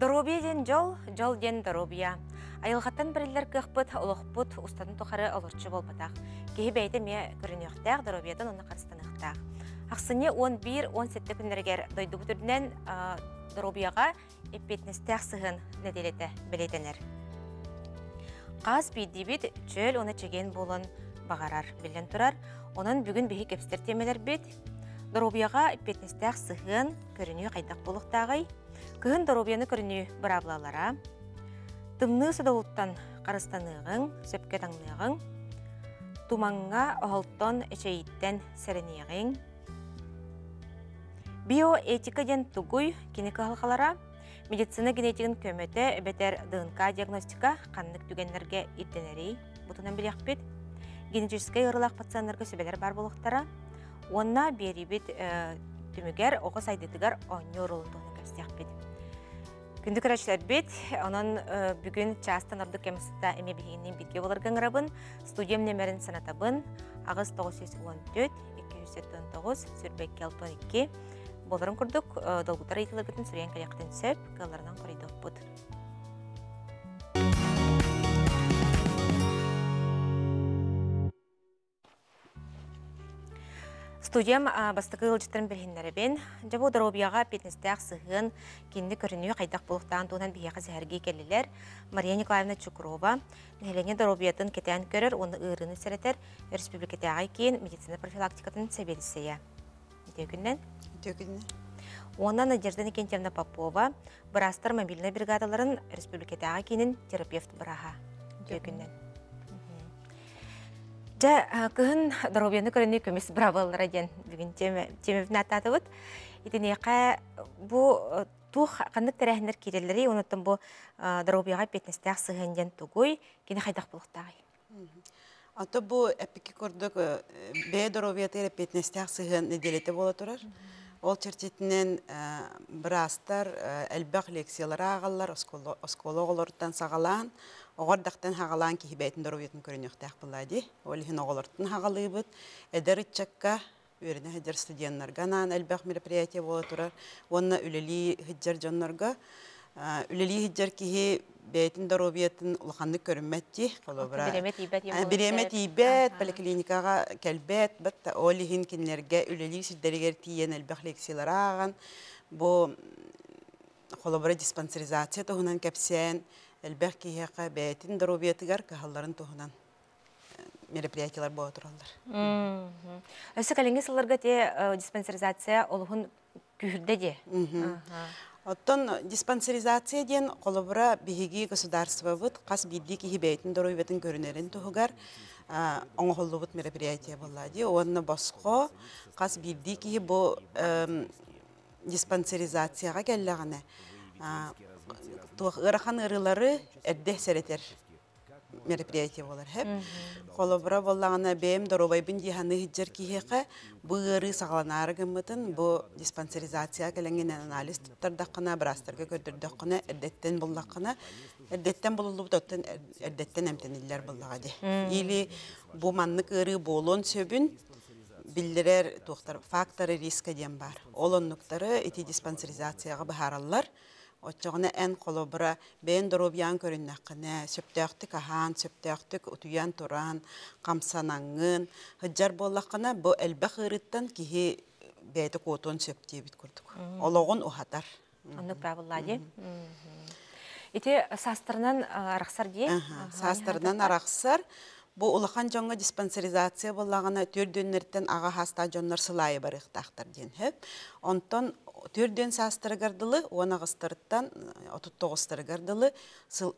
Доробия ден жол ден доробия. Айылғаттан бірілер көхпіт, олықпыт, ұстатын тұқары олырчы болбатақ. Кейі бәйді ме көрінеқтақ, доробиядан оны қарыстанықтақ. Ақсыне 11-17 күнлергер дойды бұтырдінен доробияға еппетнестәқ сығын неделеті білетенер. Қаз бейдебет чөл оны чеген болын бағарар білен тұрар. Оның бүгін бейі кепстер темелер бет. Доробияға еппетнестәқ сығын көріне қайдақ болықтағай. Кыһын доробияны көріне бір аблалара. Тымны сыдауыттан қарыстанығың, сөпке таңнығың. Туманға оғылттан әчейіттен сәрінеғің. Биоэтика ден тугуй киника халқалара. Медицина генетигін көмөті бәтер ДНК диагностика қаннық түгенлерге иттенері. Бұтынан білек бет. Генетическай ұрылақ пациенлерге сөбелер бар болықтара. Онна бері бет түмігер, оғы сайдетігер оңы ұрылындығын көстек бет. Күнді көрәшілер бет, онын бүгін частан орды кемісті әме бігінен бетке болырған ғырабын, студиям немерін санатабын, ағыз 914-279 сүрбек келтон 2 болырын күрдік, долгутар етілігітін сүрген кәлектен сөп, қаларынан құрайдық бұд. Студиям бастықы ұлжыттарын білгендері бен, жабу доробияға петнестәқ сығын кенді көрінуі қайдақ болықтағын туынан бейеқі зәрге келілер. Мария Николаевна Чукрова, нәйлене доробиятын кетен көрір, оны ұйрыны сәретер, республикатағы кейін медицина профилактикатын сәбелісея. Өтеу күннен? Онна Надежда Никентьевна Попова, Брастар мобильный бригадаларын республикатағы кейінін терапевт бұраға. Өтеу күннен. Кыһын доробияны көріне көмес браваллара ден бүгін темевін атады бұд. Итінеқа бұл тух қандық тәрәхіндер керелері, оныттың бұл доробияға петнестәқ сығын ден тұғой, кені қайдақ болықтағай. Аты бұл әпікі көрдік бәй доробиятыр петнестәқ сығын неделеті бола тұрар. Ол чертетінен бірастар әлбәқ лекциялары ағалар, оскологолардан сағалан, оғардақтан хағалан кейбәйтін доробиятын көрінеқтәқ бұлады. Ол хин оғалардың хағалы бұд. Әдір үтчакка өріне хеджер студентларганан әлбәқ мероприятия бола тұрар. Онына үлелі хеджер жонларға. Үлелі хеджер кейі бәйтін доробиятын ұлғанды көрінметті. Биремет ибәт, поликлиникаға кәлбәт, бәтті олихин кенлерге үлелі сүздерігер тиен әлбәқ лекциялар аған. Бұл қолабыра диспансеризация тұғынан кәпсен, әлбәқ кейеқа бәйтін доробиятығар кағаларын тұғынан мероприятиялар бола тұралдар. Өсі кәліңгі сыларға те диспансеризация олығын күйірді де? Оттон диспансеризация ден қолыбыра бігігі государство бұд, қас бидді кейі бәйтін доробиятын көрінерін тұғығар оңы қолы бұд мероприятия болады. Оны босқо қас бидді кейі бұл диспансеризацияға кәліғаны. Ғырақан ұрылары әрді сәретер мероприятия болар. Қолыбыра болағына бәйім доробайбын дейханы хиджер кейеқі бұғыры сағаланары гымытын бұл диспансеризация кәлінген анализ тұттардақына, бірастарға көрдірдіқына, әрдеттен болдақына, әрдеттен болылып доттын әрдеттен әмтенелер болдағады. Или бұл маннық ұры болуын сөбін білдірер факторы риска дем бар. Олонлықтары эти диспансеризацияға бұхаралар. Отчағына ән қолыбыра бәйін доробиян көріннақына, сөптәқтік ахан, сөптәқтік ұтуян тұран, қамсанаңын, ғыджар болақына бұл әлбәқ ғырыттан кейі бәйді қотуын сөптей біт көрдік. Олығын ұхатар. Онық правылады. Ете састырынан арақсар дей? Састырынан арақсар. Бұл ұлақан жоңға диспансеризация болағына түрдөнлерден аға хаста жонлар сылайы барықтақтар ден. Онтон түрден састыргардылы, оны ғыстырыттан 39 гардылы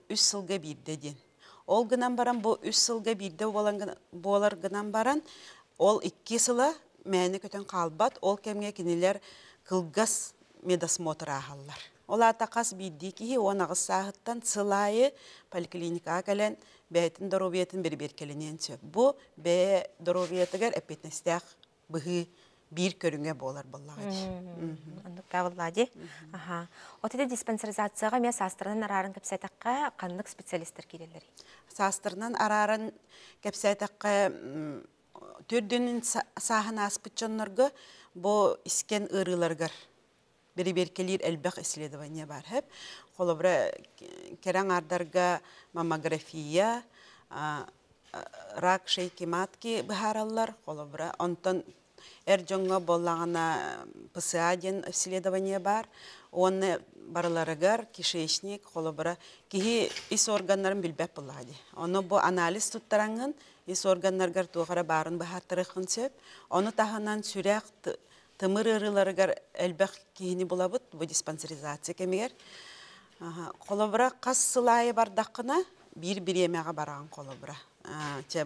үс сылға бірді ден. Ол гынан баран, бұл үс сылға бірді болар гынан баран, ол 2 сыла мәні көтен қалбат, ол кәмге кенелер қылғас медосмотр ағалар. Ол атақас бірді кейі, оны ғыз сағыттан сылайы поликлиникаға кәлен бәйтін доробиятын бір келінен сөп. Бұл бәй доробиятығар әпетнестәқ бұғы bir körünge bolar bolladı. Anlık pravılladı. Otede dispenserizatsiyaga men sastırından ararın kapsaytakka kanlık spesialistler gelirler. Sastırından ararın kapsaytakka türdünün sahın aspıçonlarga bu isken ırılargar. Bir kelir elbaq isledivanya var hep. холобра керен ардарга маммография, рак шейки матки бахараллар, холобра онтон жоңга боллагана ПСА-ден исследование бар. Оны барыларыгар кишечник, холобра кихи ис органнарын билбеп буллади. Оны бу анализ туттараңын ис органнаргар тугара барын бахаттырыхын сөп, оны таханан сүрәк тымыр ырыларыгар элбек кихини булабыт, бу диспансеризация кемигер. Холобра қас сылайы бардаққына бір емеға бараған холобра.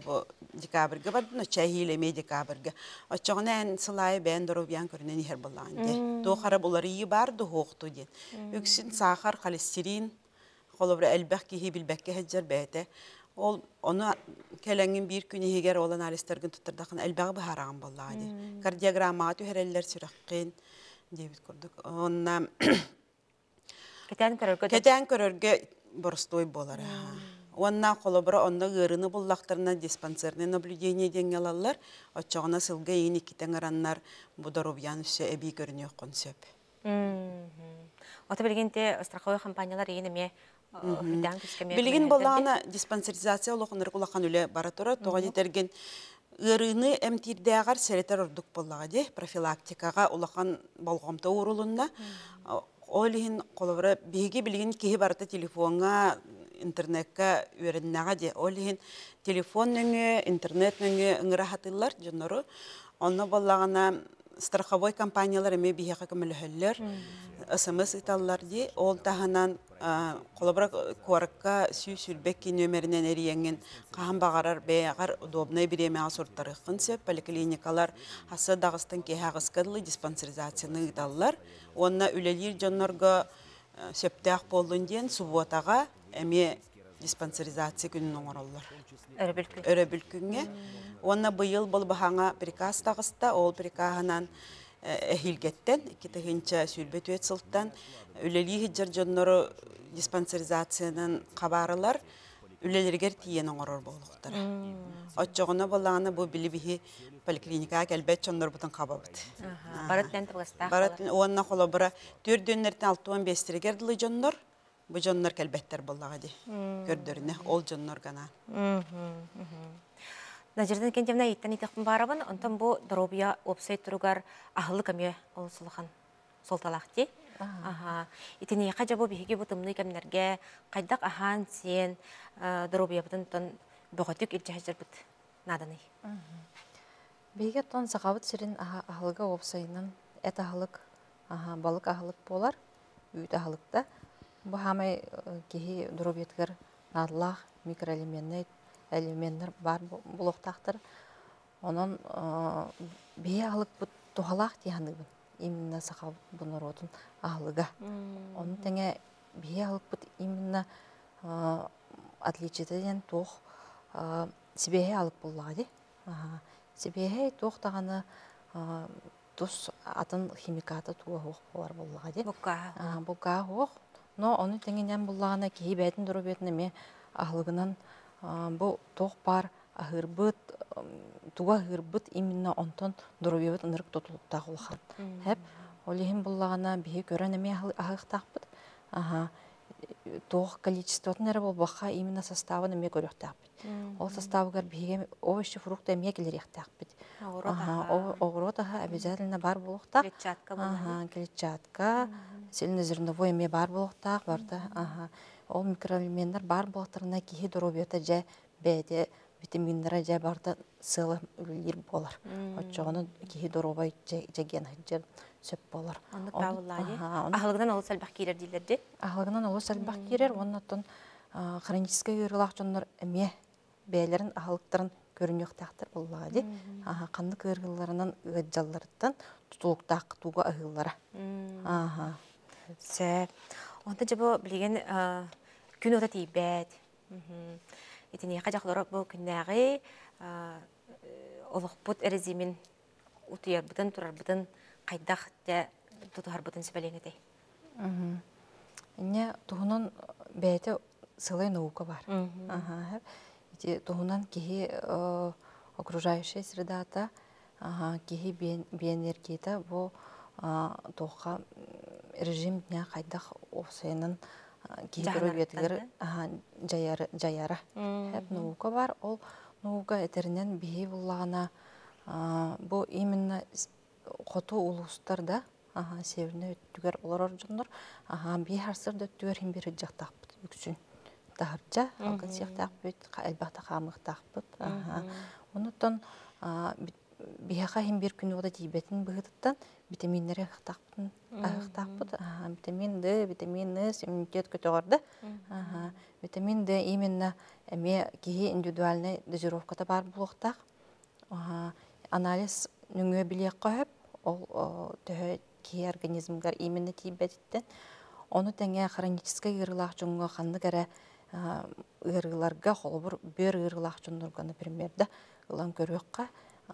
Бу декабрьге бардын, чахилеме декабрьге. Очоғына ән сылайы бән дұрубиян көрінен ехер болған. Тоқара бұлары ие барды хоқту ден. Үксін сахар, холестерин, холобра әлбәқ кейі білбәкке хәджер бәйті. Оны кәләңін бір күні егер ол аналистерген тұттырдақын әлбәғы бұхараған болған. Кардиограммаға түйерелер сүрәққен дебіт көрдік. Онна кетен көрерге борстой болар. Онна холобра онна гырыны буллақтарына диспансерный наблюдение деңгелалар, очоғына сылға ені китен араннар бұдаробиян үсі әбей көріне өққын сөп. Ота білгенде страховой компаниялар ені Билигин боллағана диспансеризация олықыныр құлаққан үлі баратура, тоға детерген ырыны әмтирдеғар сәретер ұрдық боллаға де, профилактикаға олаққан болғамта орылында. Олихин қолыбыра бейге білген кейі барата телефонға, интернетка өріннәға де. Олихин телефон нөңі, интернет нөңі ұңыра хатылар жоныры. Оны боллағана страховой компаниялар әме бейге көмілі СМС италлар де. Ол тағанан қолыбыра қорыққа сүй-сүлбекки нөмерінен әрiyengin қаған бағарар бәйағар удобнай біремеға сұрттарыққын сөп. Поликлиникалар асы дағыстан кейағызқадылы диспансеризацияны италлар. Онна үлелер жонларға сөптәқ болдың ден субботаға әме диспансеризация күнін оңыралар. Өрі бүлкінге. Онна бұйыл бұл бұхаңа приказ тағыста, ол прикағынан әхілгеттен, кетігінші сүлбет өт сылттан, үлелі хеджер жонлары диспансеризацияның қабарылар, үлелергер тиен оңырар болуқтар. Отчоғына болағына бұл білі поликлиникаға кәлбәт жонлар бұтын қабабыд. Бараттен тылғыстақ. Бараттен, онна қолы бұра 4-дөнлерден 6-15-тірегерділі жонлар, бұл жонлар кәлбәттер болаға де. Көрдіріне, ол жонлар ғана. Назирден кентемна иттен итекпін барабын, онтан бұл дробия опсайт тұруғар ағылы көме олысылыған солталақ де. Итіне қажа бұл бейге бұтымны кәмінерге қайдақ ахан сен дробия бұтын бұғатық үлчәжір бұт наданы. Бейге тон сақабыт сирин ағылыға опсайынан әт ағылық, балық ағылық болар, үйт ағылықта. Бұл хамай кейі дробиятығыр надылақ, микроэлементный элементтер бар бұлықтақтыр. Onun bir ağlık bu doğalaq diyanıbın. İmminna sağa bunlar odun ağlığa. Onun tenge bir ağlık bu imminna atliyeceden toq sibehe alıp bulladı. Sibehe toq dağını tuz atın химикаты туа хоқ болар bulladı. Buqa хоқ. Но onun tengenen bullağına ki beten duru betine me ağlığından bu toq бар ahırbıt туа hırbıt именно онтон дурубет ынырык тотулуктак улхан. Хеп олихин буллагана бие көрөнеме ахыктакпыт. Тоқ количествотун эре болбакка именно составын эме көрөктакпыт. Ол составыгар биге овощи, фрукты эме келеректакпыт. Огородага обязательно бар болуктак. Клетчатка, цельнозерновой эме бар болуктак, барда. Ол микроэлементтер бар болуктарына кихи дурубета же беде витаминдер же барда сылы үлер болар. Отчоны кихи дурубай жеген хыджер сөп болар. Онды табыллайды. Ахылыгынан олы сәлбақ керер дейлерді? Ахылыгынан олы сәлбақ керер. Оннаттан хронический кырылақ жонлар әме бәйлерін ахылықтарын көрінектақтыр боллады. Қанды кырыларынан ғаджаларыттан тұтылықтақ туға ахыллара. Сөп. Онда жабы білген күн ота тейбәд. Етіне қажақлары бұл күннәғі олықпұт әріземін ұтыяр бұтын, тұрар бұтын қайдақ де тұтығар бұтын сөбәлеңі дей. Әне тұғынан бәйті сылай наука бар. Тұғынан кеге окружающая средата, кеге биэнергията бұл тұғқа режим дня қайдақ осайынан киһиторобиятыгар жаяра хэп нуука бар. Ол нуука этеринен бихи буллагана бу именно хоту улустарда северне өттүгер олар оржоннор бии харсыр дөттүгер хим бир жактакпыт үксүн тахаржа алган сыяктакпыт элбахта камыктакпыт онуттан биһаха хим бир күн ода тийбетин быгытыттан витаминнери ахтакпыт витамин Д, витамин С, иммунитет көтөгөрдө. Витамин Д именно эме кихи индивидуальный дозировката бар булуктак. Анализ нүңө билек коюп, ол төхө кихи организмгар именно тийбетиттен. Оны теңе хронический ырылак жонго канды кере ырыларга холбур бер ырылак жонорго, например, да ылан көрөккө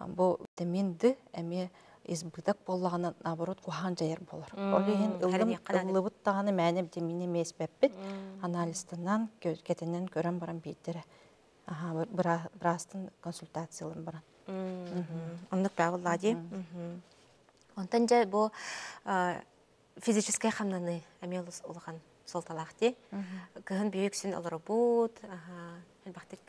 бу витамин Д эме избытак боллаган наоборот кухан жайыр болор. Олеген ылыбыт таганы мәне витамин эмес беппит. Анализтан кетенен көрөн баран бийтере. Брастын консультацияларын баран. Ондук правиллади. Онтан же бу физическая хамнаны амелус улган солталахти. Кыһын бүйүксүн олорбут, элбахтык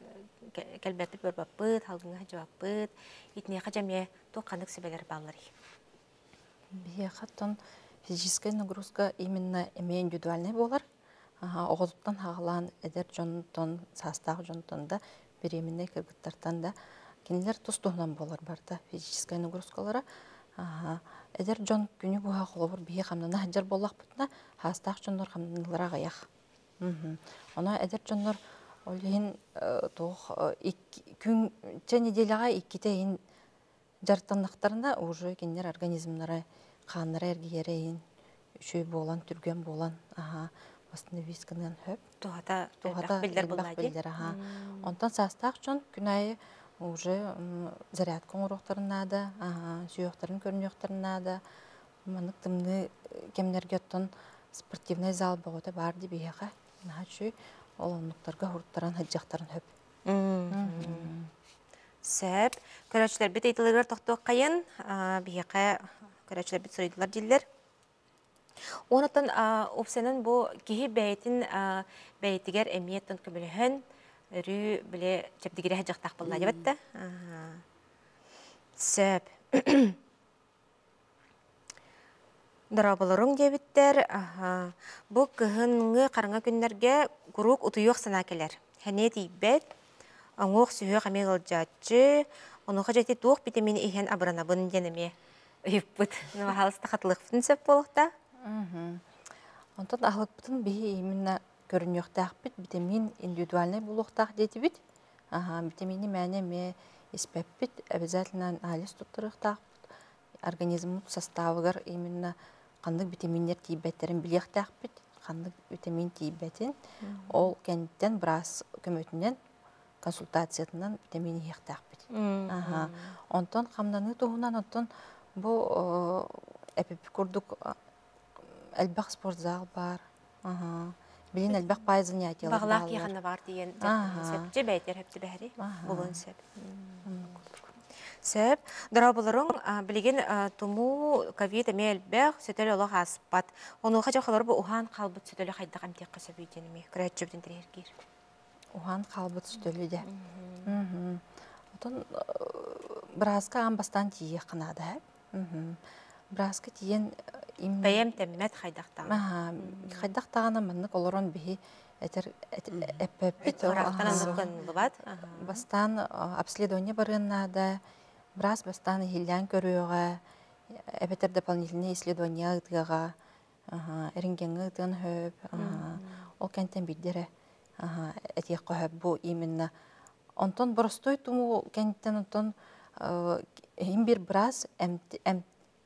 келбеппит бөрбаппыт, халгыңа жабаппыт, итне хажаме тоқандык себелер баллары. Бияхаттан физическая нагрузка именно индивидуальный болар. Оғылыптан хағылан эдер жонтон, састағы жонтонда беременный кыргыттартан да кенелер тұстуғынан болар барда физическая нагрузкалары. Эдер жон күні бұға қолыбыр бие қамнана хаджар болақ бұтына хастақ жонлар қамнанылыра ғаяқ. Она эдер жонлар олейін күн неделяға иккетейін жартанлықтарында уже кенелер организмнары қаныры әргейерейін үшөй болан, түрген болан, восстановисканын хөп. Туғата билдер болады. Онтан састақ жон күн айы уже зарядкон уроқтарына да, сүйоқтарын көрінеқтарына да, манық тымны кемнерге оттан спортивный зал бағыты бар деп еға. Нағачу ол онлықтарға ұрттаран хаджақтарын хөп. Сөп, көрәчілер бет ейтілігер тоқтуық қайын, бейеқа көрәчілер бет сұрайдылар дейлер. Онытын опсенін бұл кейі бәйтігер әмиеттін көміліхін үрі біле жәбдігері әжіқтақ болна дебетті. Сөп. Дарабылырың дебіттер. Бұл кіхінгі қарыңа күнлерге күрік ұтыйық сана келер. Хәне дейбет, оңық сүйі қамел жатшы, онуға жәті туық витамин ихен абыранабын денеме үйіппіт. Нұмағалысты қатылықпытын сөп болықта. Онтан ағылықпытын бейі именно көрінеқтақ бит, витамин индивидуальный болуқтақ деті бит. Витамини мәне ме испәп бит, обязательно анализ тұттырықтақ бит. Организмның составығыр именно қандық витаминер тейбәттерін білеқтақ бит, қандық витамин тейбәтін. Ол кәнттен біраз көмөтінен консультациятынан витамин еқтақ бит. Онтан қамнаны тұғынан онтан бұл эпипикурдық әлбәқ спортзал бар. Білін әлбәқ бай занятиялар балар. Бағлақ еғаны бар деген сөп. Бәйтер әпті бәрі болуын сөп. Сөп. Дұрабылырың білген тұму ковид әме әлбәқ сөтелі олық аспат. Оны ұға жақылары бұл ұған қалбыт сөтелі қайдақ әмтек қысы бүйденеме. Күрәт жөбден тірергер. Ұған қалбыт сөтелі де. Отын біразға амбастан тие қынады. Біразға тиен бәйем тәммәт қайдақтаған. Қайдақтағаны мұнық олырын бейі әтір әппәппет. Бастан обследование барынады, біраз бастан хиллян көріуға, әпетер дополнительный исследование ұтыға, әрінгенгі ұтын хөп, ол кәнттен бейдері әтек қойып бұл именно. Онтон бұрыстой тұму кәнттен онтон ең бір біраз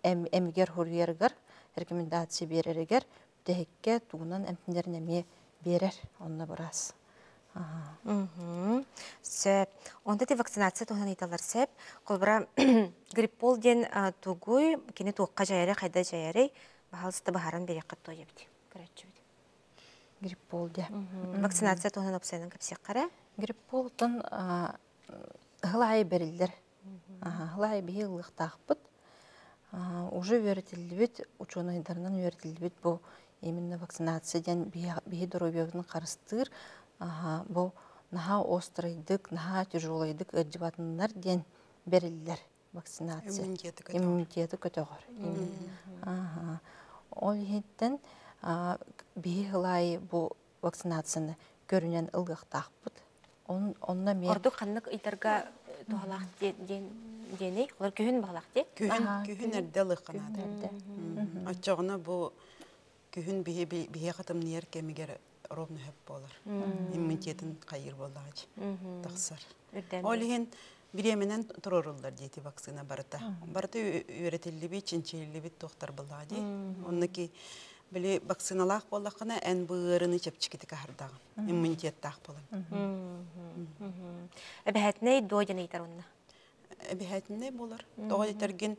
әмігер хұргергер, рекомендация беререгер, дәйекке туғынан әмтіндерін әме берер, онына біраз. Сөп. Онда де вакцинация туғынан еталар сөп. Қолбыра гриппол ден туғуй, кені туыққа жайары, қайда жайары, бағалысты бағаран берек қатты ойебді. Көрәтші беді. Гриппол де. Вакцинация туғынан опсайынан көпсек қара? Грипполтын ғылай берілдер. Ғылай бейі ғылықтақ бұд. Уже веретілбет, ученыйдарынан веретілбет бұл именно вакцинациядан бие доробиябытын қарыстыр, бұл наха острайдык, наха тяжелайдык өджібатынлар ден берілдер вакцинация. Иммунитеті көтөғыр. Ол еттен бие ғылай бұл вакцинацияны көрінен ылғықтақ бұд. Орду қаннық ұйтарға туғалақ дені, олар күйін бағалақ де? Күйін әрді ылыққанады. Атчағына бұл күйін бие қатым нер кемігер ровны хөп болар. Иммунитетін қайыр болағыч. Тақсар. Ол еген биременен тұрорулар дейті вакцина барыта. Барыта өретелі бей, чинчелі бей тоқтар болағыды. Оны ки біле вакциналақ болақына ән бұғырыны чепчікеті қағырдағы. Иммунитет тақ болын. Әбәхәтіне дойден ейтар онына? Әбәхәтіне болар. Тоғы етерген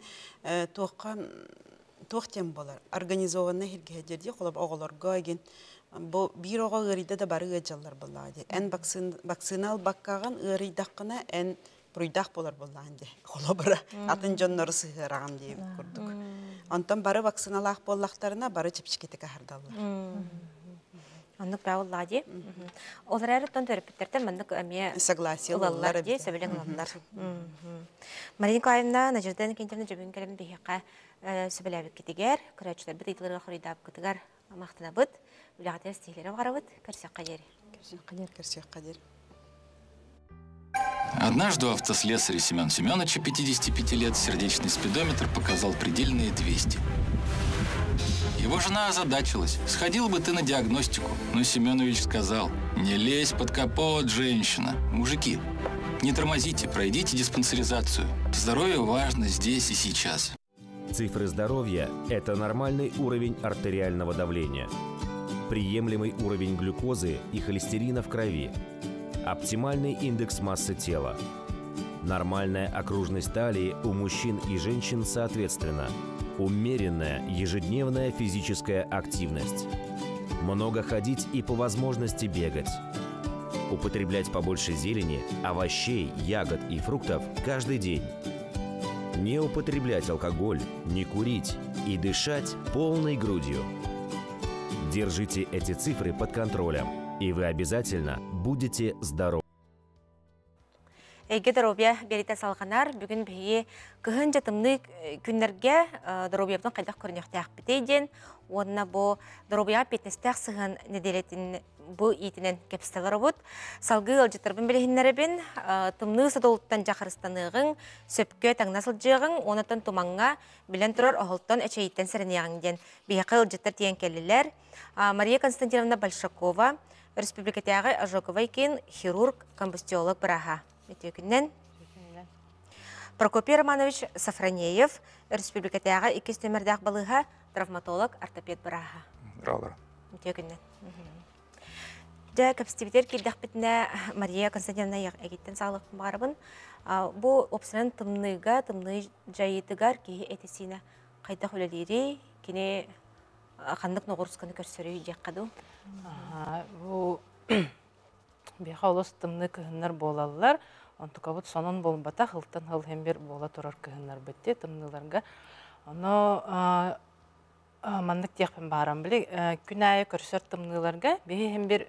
тоқтен болар. Организованны хелгехдерде қолап оғыларға еген bir oğa ırıyda da barı ıcallar bolladı. En vaksinal bakkağın ırıydaqına en buruydaq bolar bolladı. Ola bara atın jonları sığırağın deyip kurduk. Ondan barı vaksinalaq bollaqlarına barı çipşiketi kahardallar. Anlık bağılladı. Olar әріптен төріпіттерден мәндік әме ұлалар де, сөбілен ұлалар. Мария Николаевна, Надежда Кентьевна жөбін кәлем бейіққа сөбіләбік кетігер, күрәтшілер біт ұйтыларға құридап кетігер мақтына бұд. Улағатая стихлері бағарабыд, көрсек қадері. Көрсек қадері. Однажды у автослесаря Семена Семеновича, 55 лет, сердечный спидометр показал предельные 200. Его жена озадачилась. Сходил бы ты на диагностику. Но Семенович сказал: не лезь под капот, женщина. Мужики, не тормозите, пройдите диспансеризацию. Здоровье важно здесь и сейчас. Цифры здоровья – это нормальный уровень артериального давления, приемлемый уровень глюкозы и холестерина в крови, оптимальный индекс массы тела, нормальная окружность талии у мужчин и женщин соответственно, умеренная ежедневная физическая активность, много ходить и по возможности бегать, употреблять побольше зелени, овощей, ягод и фруктов каждый день, не употреблять алкоголь, не курить и дышать полной грудью. Держите эти цифры под контролем, и вы обязательно будете здоровы. Эге доробия берите салғанар, бүгін бейе күхін жатымны күнлерге доробиябдың қайдақ көрінектәк бітейден, онына бұл доробия петнестәк сығын неделетін бұл итінен кепстелері бұд. Салғы ұлжытырбын білігінлері бін, тымны садолыттан жақырыстанығын, сөпке таңнасыл жығын, онытын туманға білен тұрар оғылттан әчейттен сәрінеғынден бейқы ұлжытыр тиен келілер. Мария Константиновна Большакова, республикатағы ожоговай кен хирург, комбустиолог бұраға. Прокопий Романович Сафранеев, республикатағы икес темірдәқ балыға, травматолог, ортопед бұраға. Браво. Жа кәпстебетер келдәқ бітіне Мария Константиновна әгеттен сағылық бағарабын. Бұл опсынан тымныға, тымны жайытығар кейі әтесіне қайдақ өлелері, кене қандық ноғырысқаны көрсөрі үйдек қаду. Бұл бейқа олыс тымны күйінлер болалылар. Онты қабыт сонын болбата қылттан қыл хембер бола тұрар күйінлер бітте тымныларға. Оны мандық тияқпен барам білі. Күн айы көрсөр тымныларға бейі хембер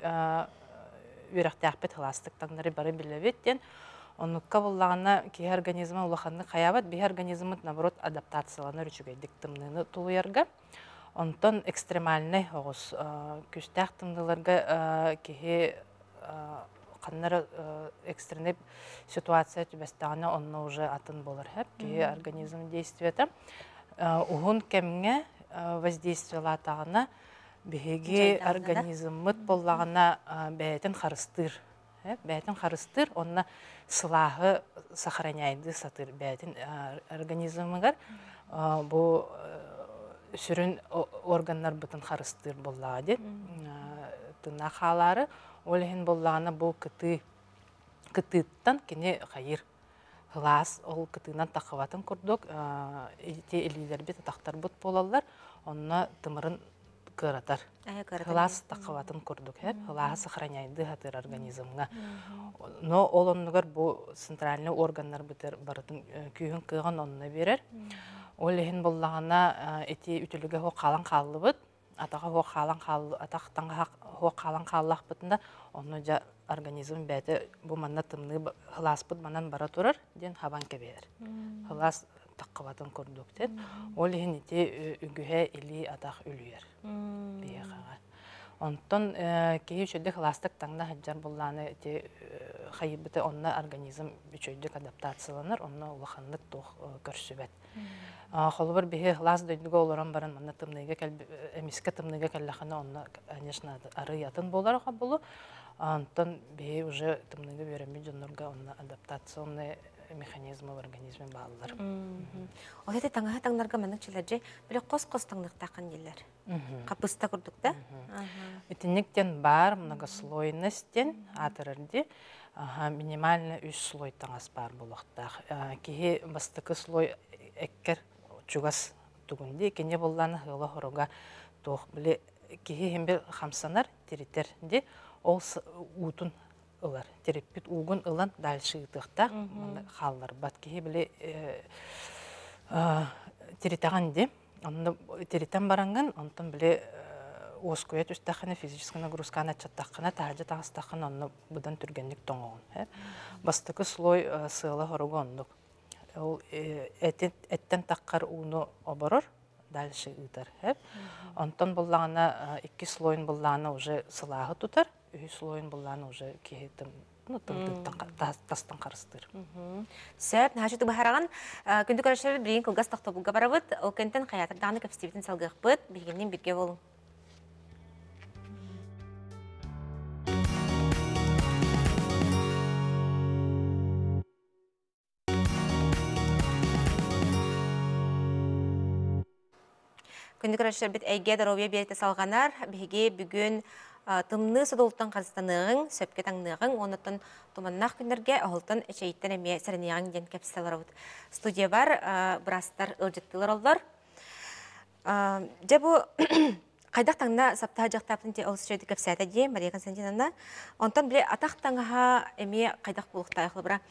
үйрақтияқ бет ғыластықтанлары бары білебеттен. Оныққа болағына кей организмі ұлақанны қаябат, бей организміт, наоборот, адаптацияланы рүчігейдік тымныны тулуярға. Онтон экстремальный оғыз күстәқ тымныларға кей қаннары экстренный ситуация түбәстағына онына уже атын болар хэп, кей организм действиеті. Уғын кәміңе воздействиялы атағына бейге организмыт болағына бәйтін қарыстыр. Бәйтін қарыстыр, онына сылағы сохраняйды сатыр бәйтін организмығар. Бұл сүрін органдар бұтын қарыстыр болады. Тына қалары, олығын болағына бұл кытыттан кене қайыр. Ғылас ол кытынан тақыватын күрдік, те елілер бет тақтар бұт болалар, онына тымырын кыратар. Ғылас тақыватын күрдік, ғыласы сохраняйды ғатыр организмға. Но ол онығар бұл центральный органдар бітер барытын күйін күйін онына берер. Олығын болағына әте үтілігі қалан қалды бұд, атаға хоқ халан қаллақ бұтында, оны жа организм бәті бұл манна тымны хылас бұт манан бара тұрар, ден хабан кебер. Хылас таққыбатын көрдіктен, ол ехінете үгіге илі атақ үлуер. Онтон кейі үшөйдік хыластық таңда хаджар болланы хайыбыты онна организм үшөйдік адаптацияланыр, онна улаханлық тоқ көрсөбәт. Холбар бихе хлас дөйдүгө олорон барын манна тымныйга эмиске тымныйга келлахана онна конечно ары ятын боларга болу. Антон бихе уже тымныйга береми жоннорга онна адаптационный механизмы в организме баалар. Ол эти таңнарга маннык челерже биле кос-кос таңнык такын дилер. Капыста курдук да? Итинниктен бар многослойностен атырырды. Минимально 3 слой таңас бар болуктак. Кихи бастыкы слой эккер чугас тугунди кене болланы хыла хорога тох биле кихи хембе хамсанар теритерди ол утун ылар тереппит угун ылан дальше ытыкта халлар бат кихи биле теритаганди онда теритан баранган онтон биле оскует үстахана физическая нагрузка на чаттахана тажа тагыстахана онно будан түргенлик тоңогон бастыкы слой сыла хорога ондук ол эттен таққар уну оборор дальше ытар. Онтон боллағына 2 слойын боллағына уже сылағы тұтар, 3 слойын боллағына уже кейтім тастан қарыстыр. Сөп, нәжеті бұхараған, күнді көрішілер бірейін кылғас тақтабылға барабыд, ол көнтен қаятырдағыны көпстебетін салғық бұд, білгеннен бірге болу. Күнді көрішілер біт әйге даровия береті салғанар, біге бүгін тымны сұдылттан қарыстанығың, сөпке таңнығың, онытын туманнақ күндерге оғылтын әчейттен әме сәрінеғың ден кәпсілер ауыд. Студия бар, бірастар ұлжеттілер олар. Жа бұл қайдақ таңна саптаға жақтаптың те олсы жөйді кәпсәді дейін, Мария Константиновна. Онтан біле атақ таңға әме қайдақ болықта айқылы бұра.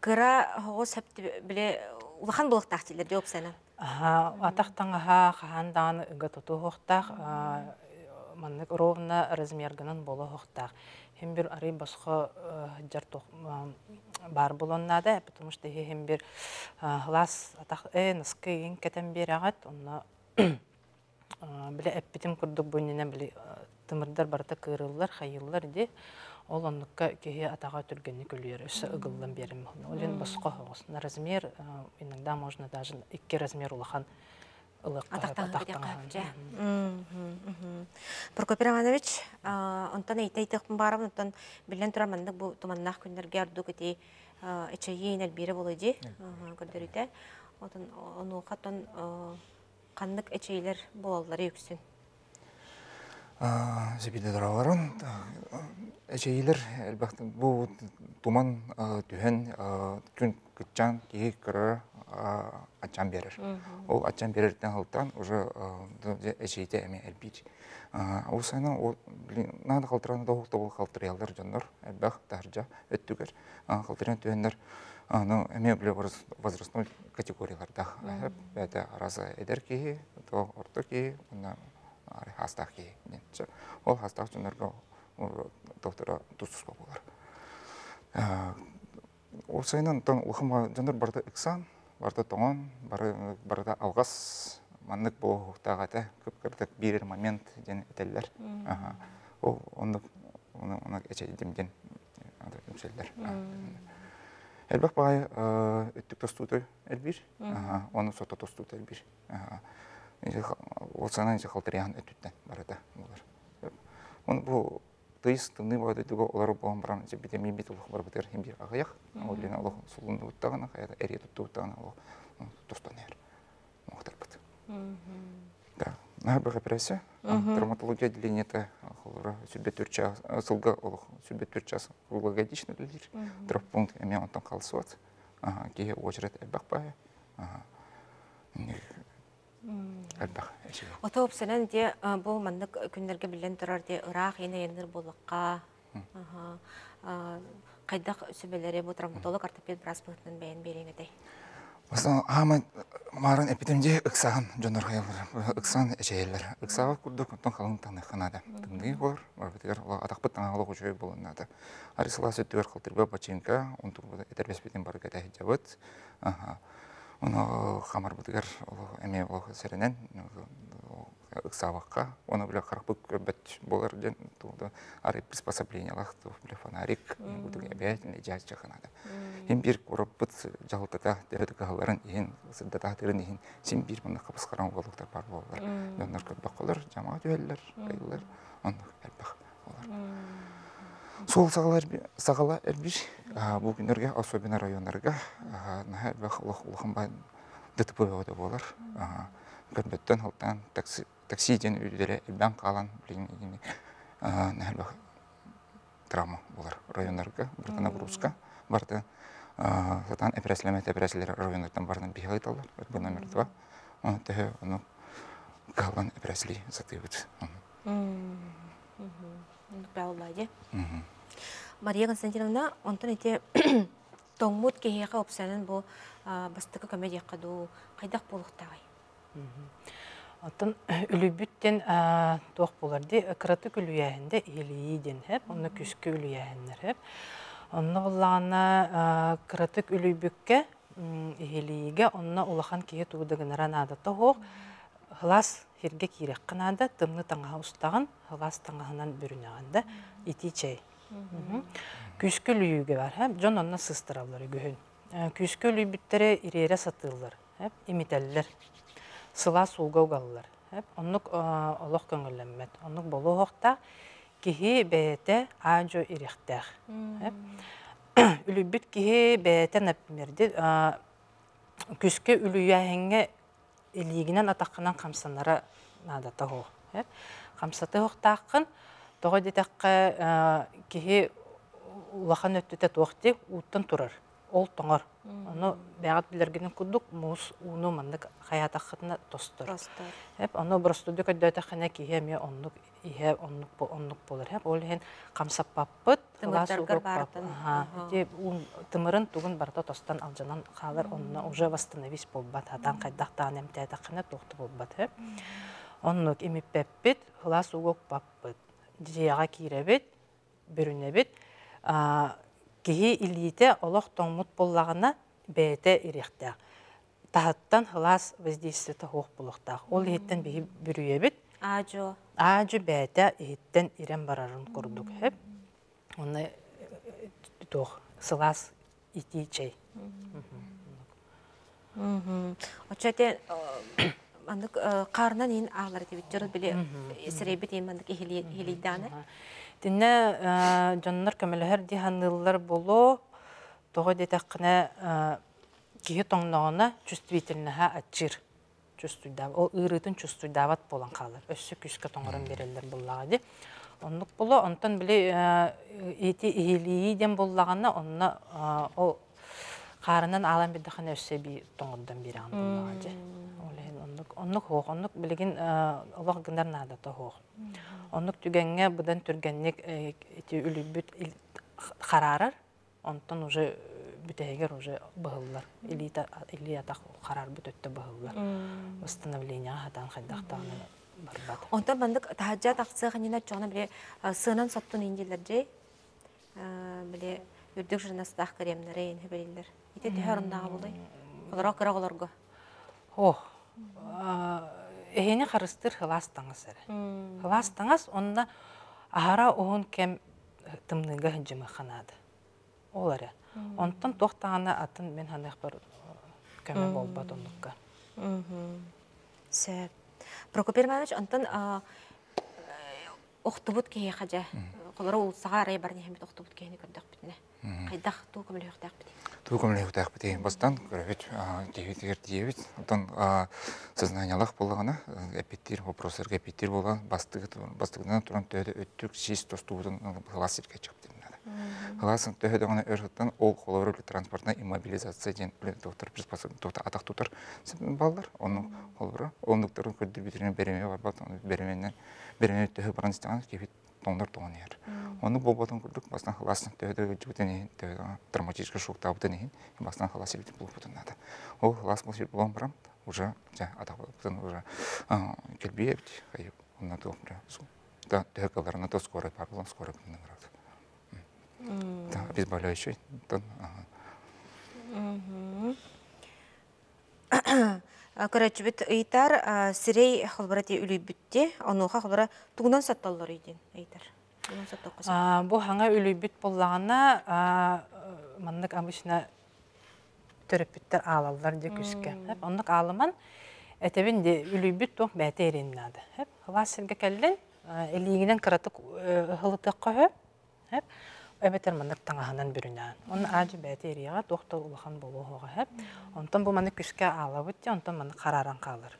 Кыра хоғы сөпті біле улахан болықтақ дейлер, жоқ сәні. Атақтаңға қағандан үгі тұту хоқтақ, маннык ровно размергінің болу хоқтақ. Хем бір арай басқы жар бар болуыннады, потому что хем бір ғылас атақ нысқы ең кәтен бер ағат, онна біле әппетім күрдік бөйніне біле тымырдар барда кырылылар, хайылылар де, ол онныққа кеге атаға түргенні көлер, өсі ұғылын берім. Олен басқа хоғыз. На размер, иногда можно даже 2 размер улахан атақтаңға. Прокопий Романович, онтан әйті-әйтіқпін барым, онтан білен тұрамандық бұл туманнақ күндерге арду көте әчейін әлбері болуды көрдер үйті. Оны оқаттан қандық әчейлер болалары өксін. Зебиде дұраларын, әчейлер, әлбәқті бұл туман түйен күн күтчан кейі көрі атчан берір. Ол атчан берірден ғылттан уже әчейді әме әлбейді. Ол сайынан, нағды қалтыраны да оқты бұл қалтырыялар жондар, әлбәқ тәржа өттігер. Қалтырын түйендер әме біле возрастной категорияларда бәді аразы әдер кейі, орты кейі, хастақ кейі. Ол хастақ жонарға доктора тұсыз болар. Ол сайынан жондар барды ұқсан, барды тоңын, барды алғас, маннық бұл ұқтағаты көп кірдік берер момент ден әтелілер. Ол оны әчейдімден өмселдер. Әлбәқ бағай өттік тостуды әлбір, оны сота тостуды әлбір. Ол санан қалтыриян өттіттен барады болар. Оны бұл тыйыз тымны бады дүгі олары болған баран бітем ебет олық бар бұтыр хембір ағаяқ. Олен олық сұлынды ұттағына, қаяда әрет ұтты ұттағына олық тостан әр. Мұқтар бұт. Бір операция. Травматология отделениеті сүрбет 4 час, сылға олық сүрбет 4 час круглогодичный лилер. Травпункт әме онтан қалысуат. Кейе очерет әлбәқ бағы. Ота опсанан де бұл мандық күндерге білен тұрар де ұрақ ені енір болыққа қайдақ сөбелері бұл травматолог ортопед біраз бұғытын бәйін берең әдей? Mesela ama marın epidemide ıksan jonor ıksan eşeğler. Iksava kurduk ondan kalın tanı kanada. Tıngi var. Var bir diğer atak bit tanalı koşuyor bulunada. Arisla sütüyor kaltırba baçinka. Untuk eterbesbeten barı kata hijabet. Aha. Onu kamar bir diğer eme o serenen ıksavakka. Onu bile karpık bet bolar jen tuğda arı приспособлениялар tuğ bile fanarik. Bu diye bir icaz çakanada. Hem bir koruput jaltata derede kahaların ihin sıddata terin ihin sim bir bunda kapıs karan oluklar var bollar. Onlar köpek olur, cemaat üyeler, kayılar, onlar elbak olur. Sol sağala bir bu günlerge особенно rayonlarga naha elbak ulağın bay dıtıpı öde bolar. Köpekten haltan taksiden üdere elben kalan bilin naha elbak travma bolar rayonlarga, Братана Бруска, barda zaten epresler rayonlardan bardan bir hayat alır. Bu номер 2. Onu tehe onu kalan epresli satıyordu. Правильно. Мария Константиновна, онтон ите тоңмут кеһиэхэ опсанын бу бастыкы комедия каду кайдак болуктагай. Атын үлүбүттен тоқ боларды кыраты күлүяһинде илийден хеп, онны күскө үлүяһиннер хеп. Онны боллана кыратык үлүбүккө илийге онна улахан кие туудыгынара нада тоқ хлас хирге кирек канада тымны таңга устаган хлас таңгаһынан бүрүнәгәндә итичей. Күскө үлүгө бар хеп, жон онна сыстыралар үгүһүн. Күскө үлүбүттәре ирере сатылар хеп, имителлер. Sıla sulga ugallar. Onluk Allah köngüllenmet. Onluk bolu hoqta kihi beyte ajo irikter. Ülübüt kihi beyte nepmirdi. Küske ülüyahenge iliginen atakınan kamsanlara nadata hoq. Kamsatı hoqtaqın toğa detakka kihi ulaqan öttüte toqti uuttan turar. Ol toңар. Onu бәгат билергенен кудук мус уну мандык хаятахытына тостор. Onu просто дөк дөтәхәнә киһәме онлык иһә онлык булыр. Ол һән камсап паппыт, Тымыртаргар бартын. Дип тымырын тугын барта тостан алҗанан халыр онна уже восстановись болбат. Атан кайдактан эмтәтәхәнә тохты болбат. Онлык имип пеппит, хлас угок паппыт. Дияга киребит, бүрүнебит. Кихи илите олох тоңмут боллагына бәйте ирехтәк. Тахаттан хылас воздействиеті хоқ болуқтақ. Ол ехеттен бейі бүрүйебіт. Ажо. Ажо бәйте ехеттен ирен барарын көрдік. Оны тоқ сылас ити чай. Очатен қарынан ең ағылар дебет. Жұры біле сірейбет ең мандық ехелейданы. Динне жаннар көмеләһәр диханнылар болу, тоғы детәққіне кихи тоңнағына чувствительныға атчыр. Ол ұрытын чувствуйдават болан қалыр. Өссі күскі тоңырын берелер боллағады. Онлық болу, онтан біле еті ихилейден боллағына, онна ол қарынан алан бердіқіне өссі бей тоңырдан беріған боллағады. Онлық хоқ, онлық білеген олақ гындар надата хоқ. Онлық түгенге бұдан түргеннік үлібіт қарарар, онтан уже бүтәйгер уже бұғылар. Или атақ қарар бүт өтті бұғылар. Восстановление хатан қайдақтағаны барбады. Онтан бандық тахаджат ақсығанына жоғына біле сығынан соттың инделер жей, біле үрдік жырнастақ көремдері ені білелер. Ете түйі орындағы болай? Оларға қырақ оларға? Эхене қарыстыр хылас таңыз әрі. Хылас таңыз, онына ағара оғын кәм тымныға хынжымы қанады. Ол әрі. Онтан тоқтағана атын мен ханық бір көмі болбад оныққа. Сөп. Прокопер Иванович, онтан оқтыбыт кейе қажа. Қолары ұлсаға арай бар нехемет оқтыбыт кейені көрдіқ бітіне. Қайдақ ту көмілі өқтіқ біті? Ту көмілі өқтіқ біті. Бастан көрәбет дейбет. Онтан сознаниялық болғана, әпеттер, вопросырға әпеттер болған, бастығынан тұран төйді өттік, шест тостуғыдың ғылас ерге чықты. Ғыласын төйді ғана өрғыттан ол қолауыр транспортына иммобилизация ден доктор атақ тұтар балдар. Оның қолауыры, ондықтарын көрді бітірген береме бар, беременен төйі баран істеген кепет тондар тоғанер. Оны болбатын күрдік, бастан қаласын төөді жүгітен травматический шок табытын ейін, бастан қаласы бітіп болып бұтынады. Ол қалас бұл жер болған барам, уже атақ бұтын уже келбей әбді, қайып, онына тоқ бірі. Төхі қаларына то скорой бар болан, скорой бұтының рады. Обезболяющий. Көрәтші біт ұйтар сірей қалбараты үлі бүтте, онуға қалбара тұғынан сатталылар үйден ұйтар. Бұл хаңа үлі бүт болағына маңдық обычно төріп-бүттер алалар де күске. Ондық алыман әтебін де үлі бүт оң бәті еренінады. Хылас сілге кәлден әлігінен қыратық ғылытық қойып, өбетер мандык таңаханан бүрінен. Оны ажы бәті ерияға тоқты ұлыған болу оға. Онтан бұл мандык күшке ала бұтте, онтан мандык қараран қалыр.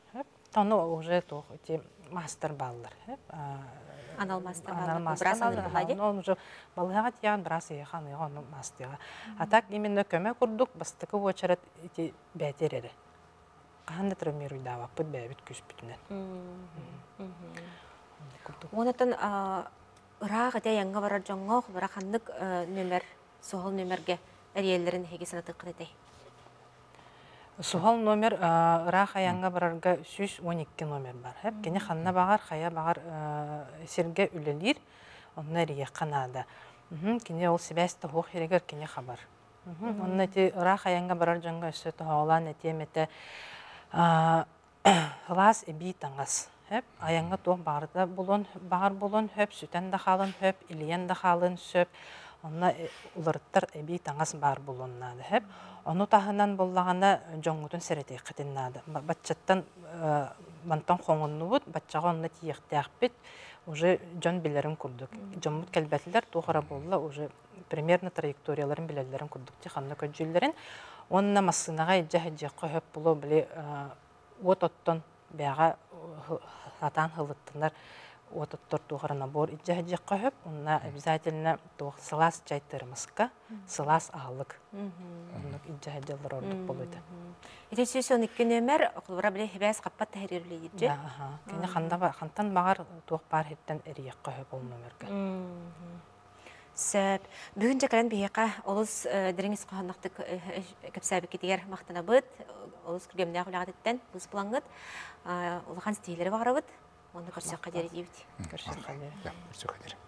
Тоны уже тоғы мастер балылар. Анал мастер балылар. Оны уже балыға тияған біраз еқан еған мастыға. Атак именно көмі күрдік бастықы өчарат бәті ерері. Қағанда травмируйда вапыт бәбіт күш бүтінен. Онытын Ырақ әте яңға барар жоңғақ, бірақ қандық нөмір, соғыл нөмірге әрелерін хегесіні тұққыд әтей? Соғыл нөмір ырақ аяңға барарға 312 нөмір бар. Кені қанна бағар, қая бағар серге үлелер, онына әрге қанады. Кені ол себәсті хоқ ерегер кені қабар. Онына әте ырақ аяңға барар жоңға өсі тұғалан әте әметі ғылас әбей таңғас. Аяңға тоқ бағар болон хөп, сүтен да қалын хөп, илиян да қалын сөп, онына ұлырыттар әбей таңас бар болоннады хөп. Оны тағынан болағанда жоңғытын сәретей қытыннады. Батчаттан бантан қоңынны бұд, батчаға онына тиектәқ бет, уже жон білерін күрдік. Жонмұт кәлбәтілер тоғыра болыла, уже примерно траекторияларын білелерін күрдік. Тиханны көджілерін, онына масынаға әджә-әджәққа хөп болу біле от оттон бәға атан хылыттындар ототтор туғарына бор иджа-хаджаққа хөп, онына обязательно сылас чайтырмысқа, сылас ағылық. Онық иджа-хаджалар ордық болуйды. Ете сөз 12 нөмір, құлбыра біле хебәз қаппат тәхерерлі еді? Кені қантан бағар туық бар хеттен әрияққа хөп ол нөміргі. Сөп. Бүгін жакаран бейеқа олыз дәріңіз қоғаннақты көпсәбі кетегер мақтана бұд, олыз күргеміне құлағат еттен бұз бұлаңғыд, олыған стейлері бағыра бұд, оны көрсек қадері дейбіт. Көрсек қадері.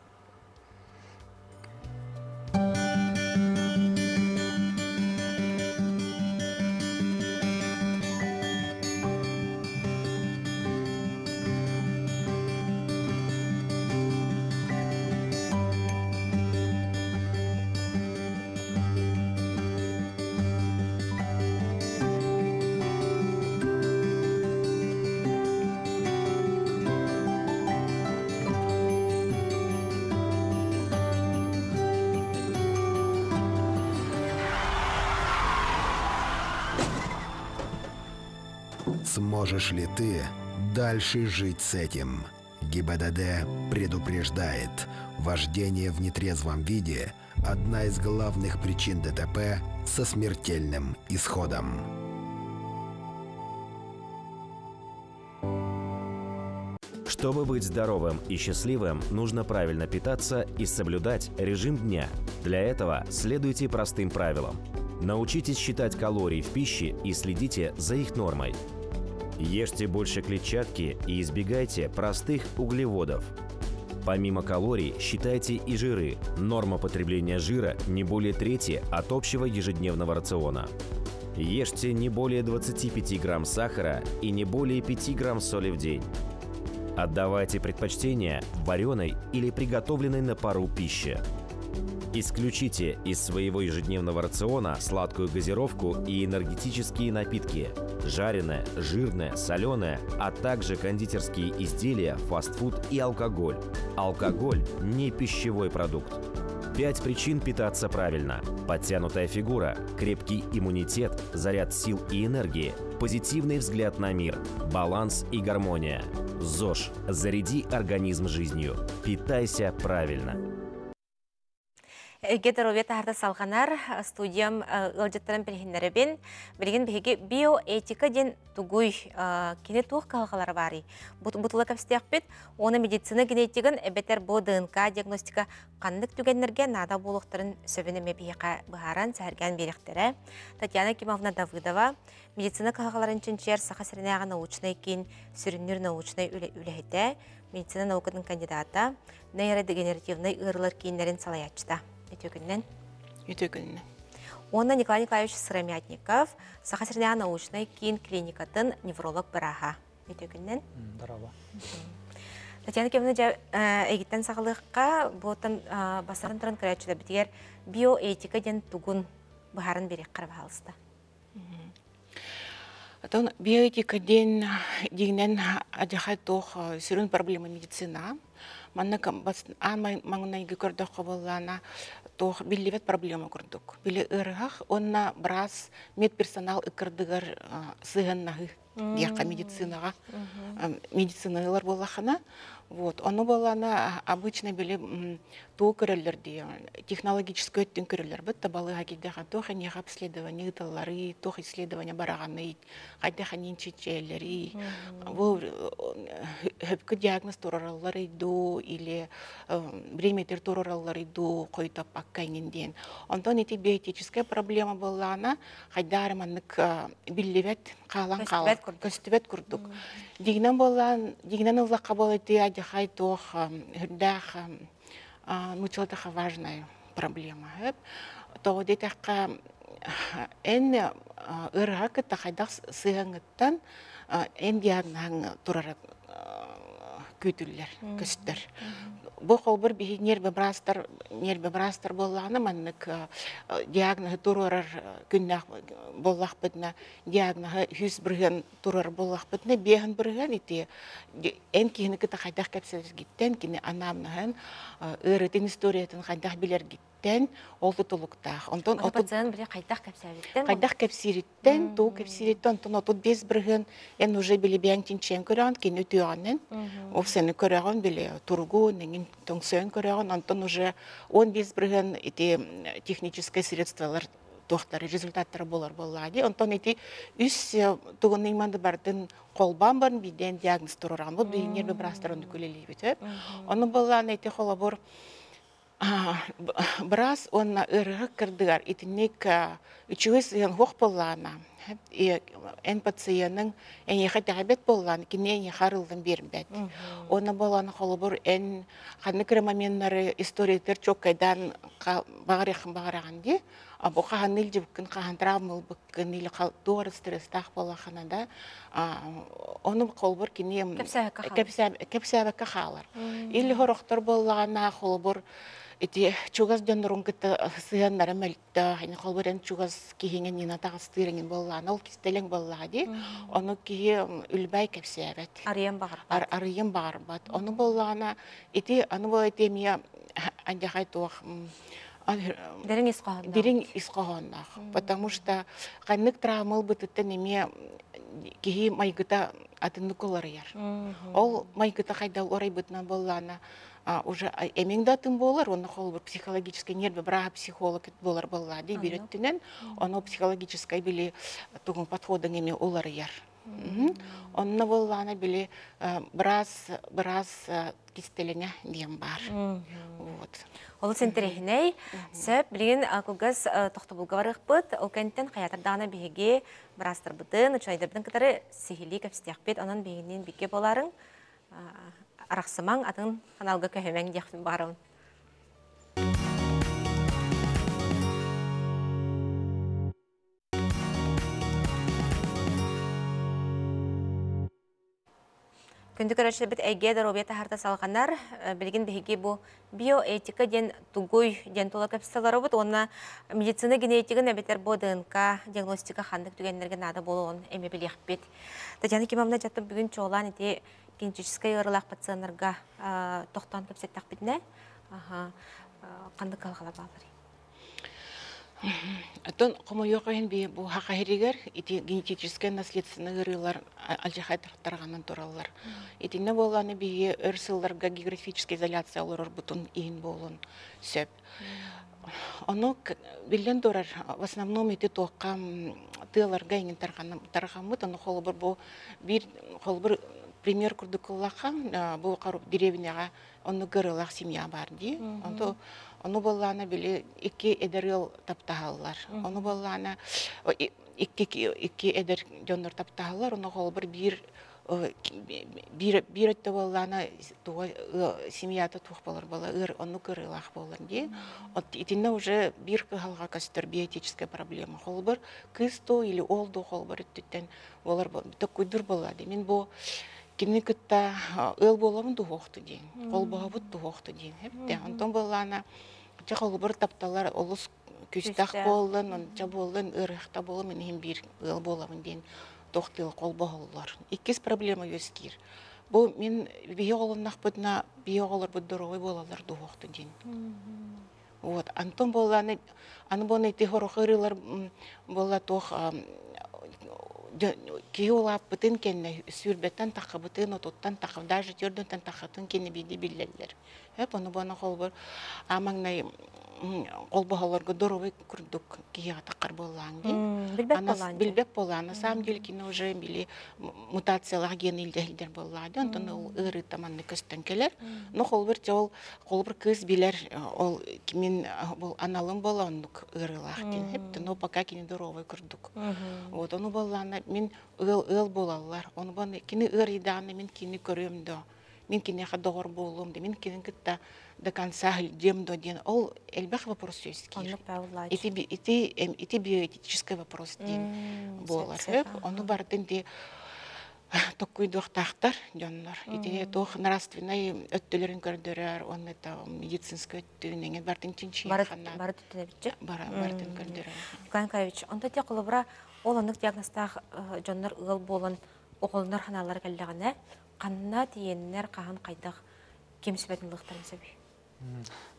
Сможешь ли ты дальше жить с этим? ГИБДД предупреждает, вождение в нетрезвом виде – одна из главных причин ДТП со смертельным исходом. Чтобы быть здоровым и счастливым, нужно правильно питаться и соблюдать режим дня. Для этого следуйте простым правилам. Научитесь считать калории в пище и следите за их нормой. Ешьте больше клетчатки и избегайте простых углеводов. Помимо калорий, считайте и жиры. Норма потребления жира не более трети от общего ежедневного рациона. Ешьте не более 25 грамм сахара и не более 5 грамм соли в день. Отдавайте предпочтение вареной или приготовленной на пару пище. Исключите из своего ежедневного рациона сладкую газировку и энергетические напитки, жареное, жирное, соленое, а также кондитерские изделия, фастфуд и алкоголь. Алкоголь – не пищевой продукт. 5 причин питаться правильно. Подтянутая фигура, крепкий иммунитет, заряд сил и энергии, позитивный взгляд на мир, баланс и гармония. ЗОЖ – заряди организм жизнью. Питайся правильно. Гетеровия тахарда салганар студиям ылжыттарын білгенлеребен білген бігі биоэтика ден тугуй кене туық қалғалар бары. Бұтылы кәпістек бет, оны медицина генетигін әбетер бұ ДНК диагностика қандық түгенлерге нада болуқтарын сөбінеме бейқа бұхаран сәрген беректері. Татьяна Кимовна Давыдова медицина қалғаларын чынчер сақа сірінеға научный кен сүріннер научный үләйті медицина наукының кандидата нейродегенеративный ырылар кейінлерін салаячта. Үтөгүннен. Онна Николай Николаевич Сыромятников, сахасырная научный кин клиникатын невролог бараха. Үтөгүннен. Дараба. Татьяна Кимовна эгиттен сағылыққа ботан басарын тұрын көрәтшілі бітігер биоэтика ден тугун бұхарын берек қарып алысты. Биоэтика ден дегенен адяхай тоқ сүрін проблема медицина. Манна маңынайғы көрдіқ қабылана тоқ білівет проблема көрдік. Білі ұрғақ, онна біраз медперсонал үкірдігір сығыннағы деяққа медицинаға. Медициналар болақына. Оны болана обычно білі туу көрелерді, технологический өттін көрелер. Бұтта балыға келдіға тоқ әнеға обследование ұталары, тоқ исследование барағаны, қайдыға ненчечелері. Бұл хөпкі диагноз тұраралар иду, или бреметер тұраралар иду, қойтап аққайненден. Онтан еті биотическая проблема болана, қайдары манық білівет қалан қалан, көстібет күрдік. Дегінен ұлаққа болыты адихай тоқ үрдәқ мучылтаға важная проблема. Тоғы детаққа ән ұрға күтті қайдақ сығыңыттан ән диагнозын тұрары көтілер, көстір. Бұл қолбір бейі нербі-брастар болағына маннық диагнозы тұрарар күннақ болақ бітіна, диагнозы хүз бірген тұрар болақ бітіна, бейін бірген еті ән кейіні күті қайдақ кәпсілер геттен, кейіні анамнығын үретін историятын қайдақ білер геттен, олды тұлықтақ. Оны пациент біле қайдақ кәпсілеріттен? Қайдақ кәпсілеріттен, тұл кәпсілеріттен, отут без бірген, ән уже біле бән тінчен көріған, кейіні өтіғанын, ол сені көріған біле тұрғу, нәңін тоңсөен көріған, антон уже 15 бірген техническое средстволар тоқтары, результаттары болар-болады. Антон еті үс тұғын иманды бардың қолбан барын бейден диагноз тұрырған. Бұл бейінер бі бірастар оны көлелей бітіп. Оны болған еті қола бұр біраз онына ұрығы кірдігар. Етінек үчуіз ғоқ болғана. Ән пациенның әне қайтағабет болған, кене әне қарылдың берімбет. Оны болғаны қолы бұр ән қаны кіремаменлары историятер чоқ қайдан бағараған де, бұл қаған үлді бүкін, қаған травмыл бүкін, или дуары стресстақ болғанада, оны қолы бұр кене кәпсәбәкке қалар. Или ғорықтар болғана қолы бұр чугас дөнөрүн кытта сыяннары мөлтө, аны колбурен чугас кихинген нина тагыстырыңын болланы, ол кистелең боллады. Оны кихи үлбай кепсебет. Арыйын багыр. Арыйын багыр бат. Оны болланы аны бо этемия андахай туах Дерин исқоғаннақ. Потому что қаннық травмал бұтытты неме кихи майгыта атынны колары яр. Ол майгыта қайдал орай бұтынан болланы уже эмең датын болар, оны қол бір психологический нерві браға психолог болар боллады береттінен, оны психологический білі тұғын подходың еме олары яр. Онны болланы білі біраз кистелене дем бар. Ол сентерехіней, сөп білген күгіз тоқты бұлғарық бұд, ол кәнттен қаятырдағына бейге бірастыр бұдын, ұчайдырдың кітары сихили көпстек бет, онын бейгінен бейге боларын арақсымаң атын қаналғы көймәң дектің барым. Күнді көрәшілі біт әйге дәробиеті харта салғанар, білген бейге бұл биоэтика ден тугуй ден тола көпсілері бұд, онына медицина генетигін әбетер бұл ДНК диагностика қандық түгенлерген ады болу он әме білек бет. Татьяна Кимовна жаттым бүгін чоғылан әте генетическай ұрылақ пациенларға тоқтан көпсеттақ бітіне қандық қалғала бағылары. Тон қомойоқайын бұл хақайрегер, генетический наследственный ұрылар алжақай тұрғанын тұралар. Етіне болғаны бейе өрсылларға географический изоляция олар бұтын ең болын сөп. Оно билен дорар в основном эти тоққа тылар гайнин тархамыт, оно холбыр бу бир холбыр пример курдукуллаха бу карып деревняга оно гырылах семья бар ди. Оно боллана биле икки эдерил таптахаллар. Оно боллана икки эдер жоннор таптахаллар, оно холбыр бир өтті боллана семьята тух болар бала ону кырылах болар ди. Итинне уже бир кыхалга кастер биотическая проблема холбыр кыз то или олду холбыр өттүттен болар токуйдур болады. Мен бу кини кытта ыл боламын тухокту дейин. Колбообут тухокту дейин. Хепте антон боллана жа холбыр тапталар олус күстак болдун, онча болдун, ырыхта болдун, мен бир ыл боламын дейин. Тоқтыл қол бағылылар. Иккес проблема өскер. Бұл мен биоғылынақ бұдына биоғылыр бұддыровой болалар дұғықты дейін. Вот. Антон боланы, аны боланы тихорохырылар бола тоқ кейолап бұтын кенне сүрбеттен тақы бұтын, ототтан тақы, даже түрден тақытын кенне бейді білелер. Оны боланы қол бұр амаңнай қол бағаларға дұровой күрдік кейіға тақар болаң дейін. Билбек болаң. На самом деле, кені уже били мутациялар гені илдер болады. Онтан ол ұры таманны көстен келер. Но қолбір кыз билер, ол кемен аналым боланлық ұрылақ дейін. Но пока кені дұровой күрдік. Вот, оны болағына мен ыл болалар. Оны болағына кені ұры едағына мен кені көрімді. Мен кені қадығыр болуымды. Мен кені күтті до конца дем до день. Ол эльбах вопрос есть. Это биоэтический вопрос день болар. Он бардын де такой дохтахтар дённор. Это тох нравственный өттөлөрүн көрдөрөр. Он это медицинский өттөнүн бардын тинчи хана. Бардын көрдөрөр. Канкавич, онда те кылыбыра ол анык диагностах жоннор ыл болон околнор ханалар келдигине канна тиеннер кахан кайдак кемсибетинлыктарын себеп.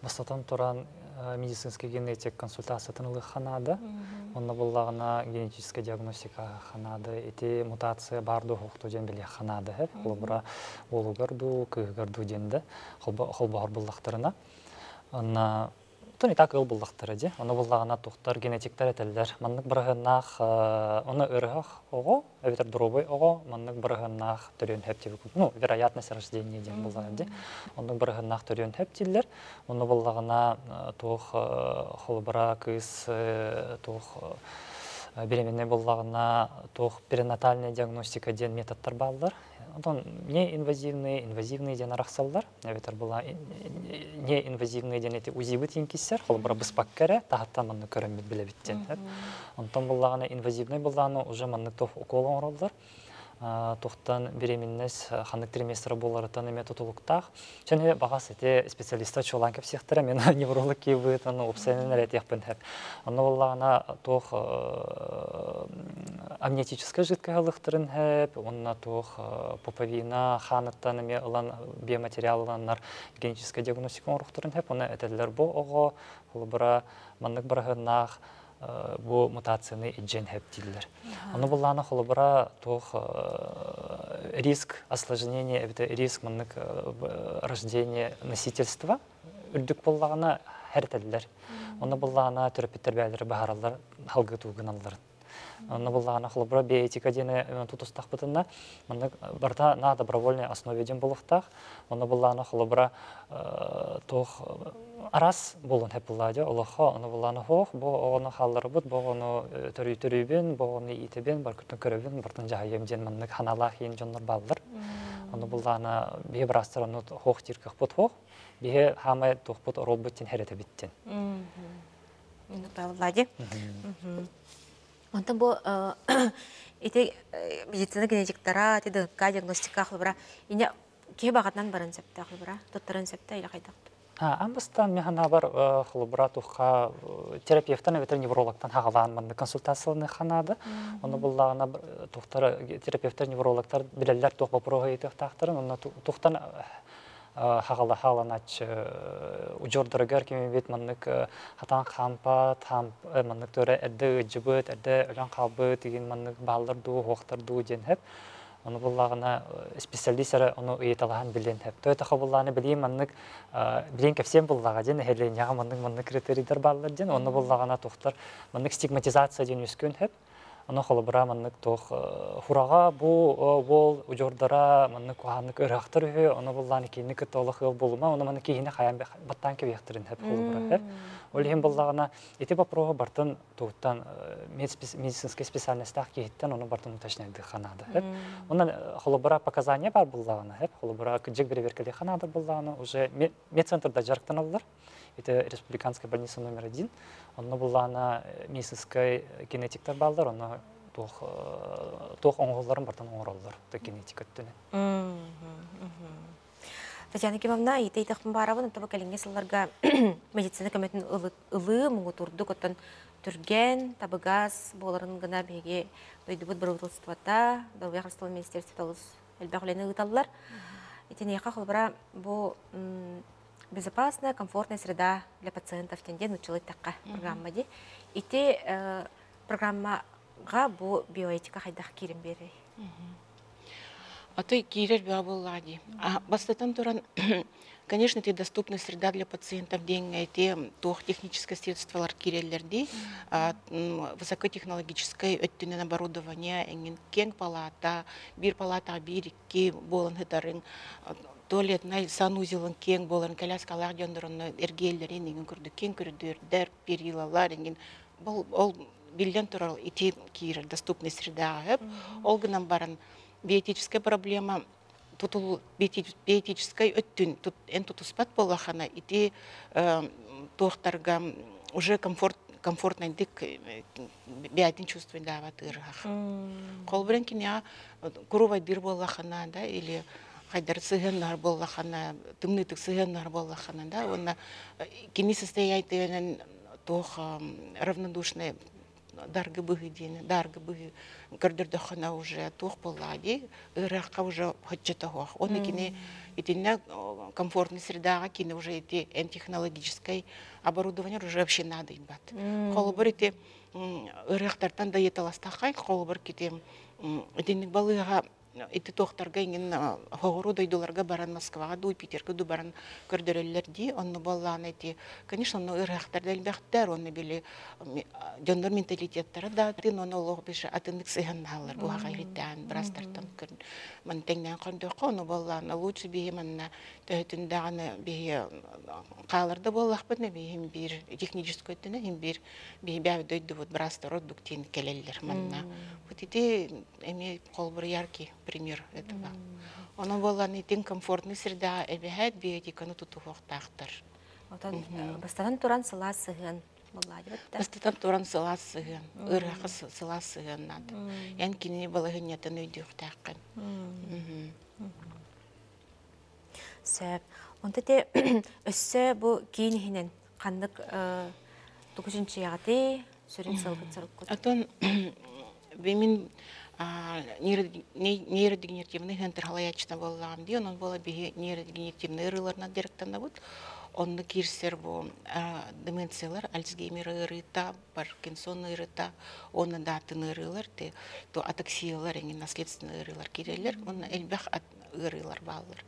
Бастатан туран медицинский генетик консультация тынылы ханады. Онна боллагына генетическая диагностика ханады. Эти мутация барды хокту ден биле ханады. Холбура олугарду, кыгарду денді. Холбуар боллақтарына. Онна Тон так ыл буллактары ди. Оны буллагына тухтар генетиктер этелдер. Маннык биргеннах, оны ыргах ого, эбитер дробой ого, маннык биргеннах төрөн хептиби. Ну, вероятность рождения ден булган ди. Оны биргеннах төрөн хептилер. Оны буллагына тух холбара кыз тух беременный буллагына тух перинатальная диагностика ден методтар балдар. Онтон неинвазивный ден арақсалдар. Әбетер була неинвазивный ден эти УЗИ-бі тейін кесер, қолы бұспақ кәрі, тағаттан мұнны көрінбет біле біттен. Онтон булағына инвазивный булағына уже мұнны тоқ уколын оралдар. Тоқтан беременность ханнык триместра боларытан эме тутулуктах. Чөне бағас эти специалиста чолан кеп сектора, мен невролог кейбіт, опсайнен әрет яқпын әп. Оны болағына тоқ амнетическая жидкая ғылықтырын әп, онына тоқ пуповина, ханыттан эме ұлан биоматериалланар генетическая диагностика орықтырын әп, оны әтәділер бұл оғы, бұл бұра маннык барағынақ, bu mutatsiyаны иджен хептилдер. Оны булланы холобра тох риск осложнения, это риск маннык рождения носительства үрдүк буллагына хертелдер. Оны булланы терапевттер бәлдер бахаралар халгы тугыналлар. Оны булланы холобра биоэтика дене тутустак бытында маннык барда на добровольной основе ден булуктак. Оны булланы холобра тох арас болон хепладя Аллаха аны буланы хох бо аны халлары бут бо аны төрүбен бо аны итебен баркытын көрөбен бартын жаһайым ден маннык ханалах ен жоннор балдар. Аны буланы бе брастар аны хох тирках бут хох бе хамай тохбут роботтен херете биттен. Аны баллади. Онтон бу эти медицина генетиктара, эти ДНК диагностика хлыбра ине ке багатнан барын септе хлыбра, тоттарын септе или кайдак. Амбастан механа бар хлыбра тухка терапевттан ветер неврологтан хагалан манды консультациялны ханады. Оны буллагына тухтар терапевттер неврологтар билелер тух бопрога етектактарын, оны тухтан хагала халанач ужордыргар кеме бет маннык хатан хампа там маннык төре эдде жибет эдде ölөн калбы деген маннык балдар ду хоктар ду ден хеп Оны буллагына специалистлар оны ыйталахан билен хеп. Тойта хабулланы билем маннык билен кепсем буллага ден хелен яга маннык критерийлер барлар ден. Оны буллагына тохтар маннык стигматизация ден үскөн хеп. Оны холобра маннык тох хурага бу бол ужордара маннык куханнык ырактыр үе. Оны булланы кинник толык ыл булма. Оны маннык кине хаян баттан кебехтерин хеп холобра хеп. Ол хем буллагына эти попрого бартын туттан медицинский специальностях киттен оны бартын уточняйды ханада хеп. Онан холобра показания бар буллагына хеп. Холобра кыжык берверкели ханада буллагына уже медцентрда жарктан алдар. Это республиканская больница номер 1. Онно буллагына медицинский генетиктер балдар, оны тох оңголларын бартын оңоролдар. Та генетика төне. Татьяна Кимовна, ите итахпын барабын, это бакалинге сылларга медицина көметін ылы мұңы турды көттін түрген, табыгаз, боларын гына беге дойдыбыт бір ұтылыстывата, Даугай Қарыстылы министерстве толыс әлбәғілені ұталылар. Итен еқа қолбыра бұл безопасная, комфортная среда для пациентов тенден училы таққа программа де. Ите программаға бұл биоэтика қайдақ керім берей. А то и кирер биобуллади. А бастатан туран, конечно, это доступная среда для пациентов, деньги, это техническое средство киреллерди, высокотехнологическое оттенное оборудование, кенг палата, бир палата, бирки, болон хитарын, туалетный санузелын кең боларын, коляскалар жандырын, эргейлерин, еген күрді, кең күрдер, перилалар, еген, ол билден турал, ити кирер, доступная среда, ол гынан барын, биотическая проблема, тут биотическая оттүн, тут энтутуспат болахана, ити тохтарга уже комфортный дик биотин чувствует дават ирах. Колбрен киня курувай дир болахана, да, или хайдар сыгеннар болахана, тымнытык сыгеннар болахана, да, он кини состоять тох равнодушный. Дарга быгидин, дарга быги, гардердахана уже тух поллади, ирахка уже хотчетахох. Он икине итинна комфортная среда, кине уже эти технологическое оборудование уже вообще надо им бат. Холобор эти ирахтартан да еталастахай, холобор ките итинник балыга эти тохтарга ingen хогору дойдуларга баран Москвага, дуй Питерга ду баран көрдөрөллөрди, онну баллан эти, конечно, онну ирахтарда элбехтер, онну били жондар менталитеттары да, тин онну олог беше атындык сыганналар, буга гайриттан, брастартан көрн. Ман теңнен кондоққа, онну баллан, лучше бие манна төтүндаганы бие каларда боллахпын, бие бир технической өтүнө, бир бие бәв дойду вот брастар одуктин келеллер манна. Вот эти эми колбур яркий пример этого. Оно было не тем комфортной среда, эбихет биотика, но тут ухтахтар. Бастан туран саласыгын боллади. Бастан туран саласыгын, ырахы саласыгын надо. Ян кини балагын ятан өйдүхтахкан. Сэп. Онта те өссө бу кийининен кандык тугушунчу ягаты сүрүн салгыт сарыккут. Атон бемин нейродегенеративный центр халаячна боллам ди, он была бе нейродегенеративный рыларна директанда бут. Он кирсер бу деменциялар, Альцгеймер ырыта, Паркинсон ырыта, он датын рылар, то атаксиялар, еңен наследственный рылар кирелер, он эльбах ырылар баллар.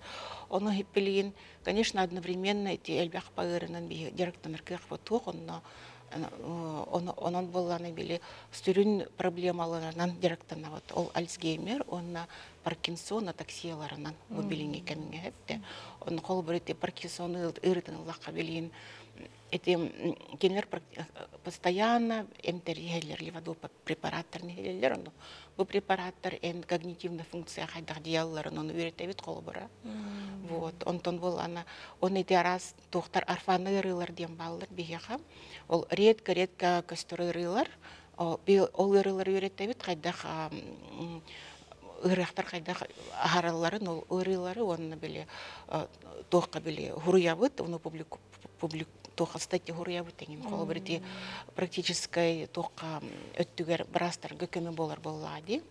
Он хиппелин, конечно, одновременно эти эльбах по ырынан бе директор кых потух, он был на биле стюрин проблемаларынан директорна вот ол Альцгеймер, он Паркинсон атаксияларынан мобилинге каминге хепте. Он холбрите Паркинсон ырытын лакабилин. Эти генер постоянно эмтериелер ливаду препараторный гелер, но бу препаратор эн когнитивная функция хайдах диалларын он үйретебит холбора. Вот он был он эти раз доктор арфаны рылар дем баллар бияха. Ол редко костюры рылар, ол рылар үйретебит хайдах ырахтар хайдах ахараларын ол рылары он биле тоққа биле хуруябыт, он публику тоқа статьи хуруябыт деген холбрити практически тоқа өттүгер брастарга көмө болар боллади.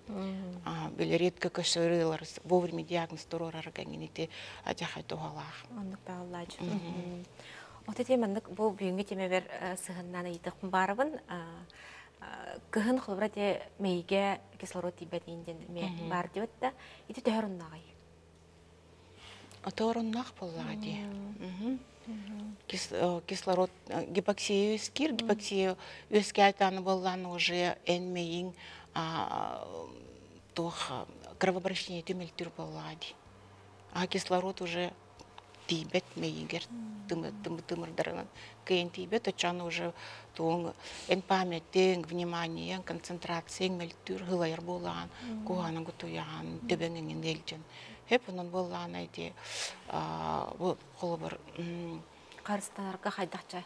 Биле редко костюрылар вовремя диагноз турорар гангенити ажахай тогалах. Ондук багаллач. Отете мандык бу бүгүнгү темебер сыгыннан ыйтык барыбын. Кыһын холбрате мейге кислород тибетинден бар диотта ити төһөрүннагай. Оторуннах поллади. Кислород гипоксия өскир, гипоксия өскәтаны болланы уже энмейин тох кровообращение тümелтүр поллади. А кислород уже тибет мейгер тымырдарынан кейн тибет очаны уже тоң эн памяттен внимание концентрация мелтүр гылайыр болган куганын гутуян төбеңен элжен хеп онун болган айти бу колбор Карыстанарга хайдакча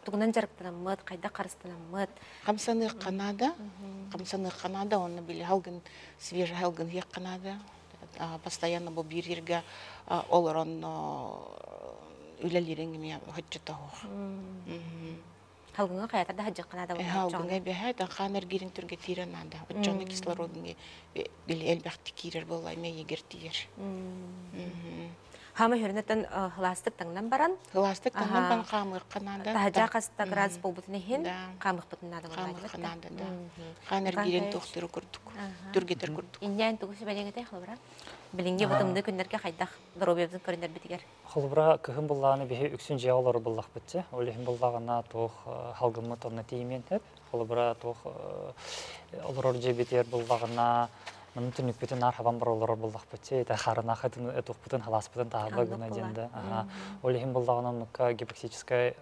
тугунан жарыктанамыт кайда карыстанамыт камсаны Канада оны биле халгын свежий халгын ек Канада постоянно бу бир жерге олорон үлелерин меня хочет халгынга каята да хаҗы Канада болот. Халгынга бехайда ханер гирин түрге тирен анда. Очоны кислородны биле элбәхти кирер болай ме егер тиер. Хама хөрнәтен хластык таңнан баран. Хластык таңнан баран камык Канада. Таҗа каста градус булбытны хин камык бутыннады болай. Канада да. Ханер гирин тохтыры күрдүк. Түргетер күрдүк. Иннән тугысы белеңете хлыбра. Билинге бутымды күннәргә хайдах дробебезин көрүнөр битигер. Холбра кыһым булланы бихи үксүн жаалары буллах битче. Олехим буллагына тох халгымы тонна тимен хеп. Холбра тох олорор жебитер буллагына мын түнүк бүтүн архабан боролор буллах битче. Та харына хатын этох бүтүн халас бүтүн таабы гына женде. Олехим буллагына нукка гипоксическое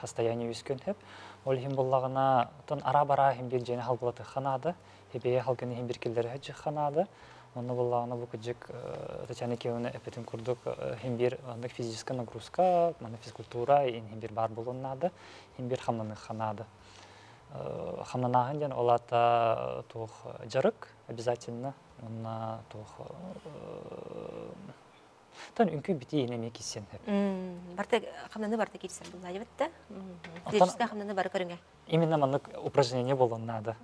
состояние үскөн хеп. Олехим буллагына тон ара-бара хим бир жене халгылаты ханада. Хебе халгыны хим бир килдер хаҗы ханада. Онна буллагына бу кыжык Татьяна Киевна эпетин курдук химбир физическая нагрузка, мана физкультура и химбир бар булыннады, химбир хамнаны ханады. Хамнанагын ден олата тух жарык обязательно, онна тух тан үнкү бити энеме кисен хеп. Барта хамнаны барта кирсен булла дибетте. Физическая хамнаны бар көрүнгө. Именно мана упражнение булыннады.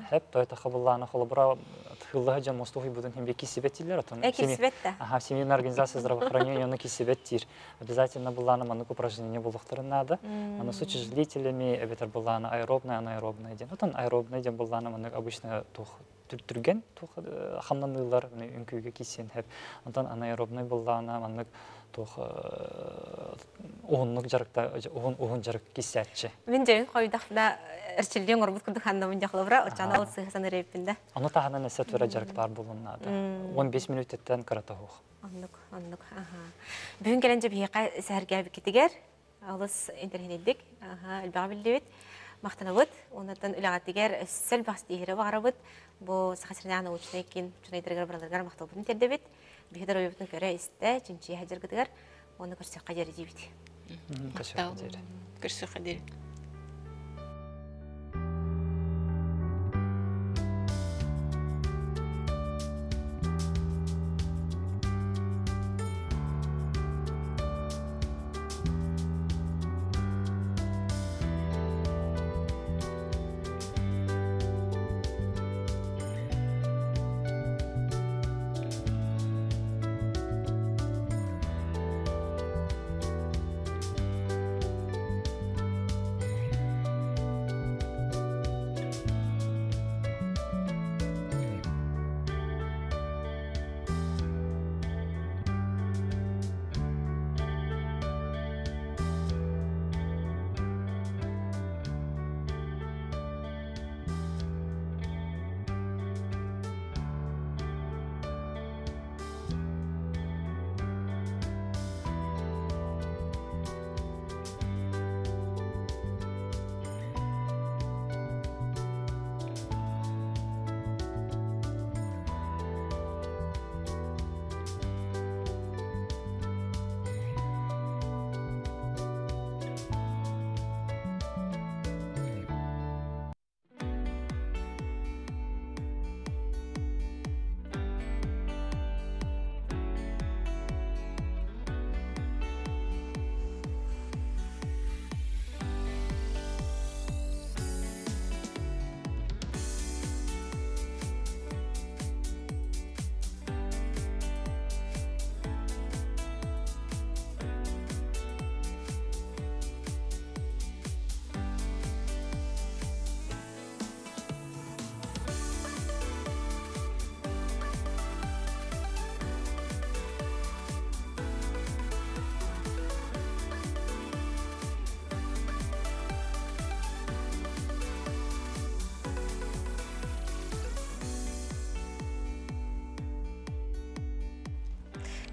Хеп тойта хабылланы холбра тыллага жан мостуфи будун химбе кисебеттилер атон. Семейная организация здравоохранения оны кисебеттир. Обязательно булланы мана упражнение булуктарынады. Аны с утяжелителями, эбетер булланы аэробная, анаэробная ден. Атон аэробная ден булланы мана обычно тух түрген тух хамнанылар үнкүгө кисен хеп. Атон анаэробный булланы мана тух оонлук жарыкта оон жарык кисетчи. Мен жайын койдакта эрчилден орбут курдук хандамын жаклабра, очана ол сыгысан репинде. Аны таханан эсет вера жарыктар булыннады. 15 минуттан каратахух. Аннык. Бүгүн келенже бийка сәргә бикетигер, алыс интернеттик, элбага билдебит, мактанабыт, ондан үләгәтигер сел бастыгыра барабыт, бу сахасырна научный кин, чунайдыргар бараларга мактабытын тердебит. Бихедер ойбутун көрө исте, чинчи хаҗыргыдыгар, оны көрсөк кадер дибит. Көрсөк кадер.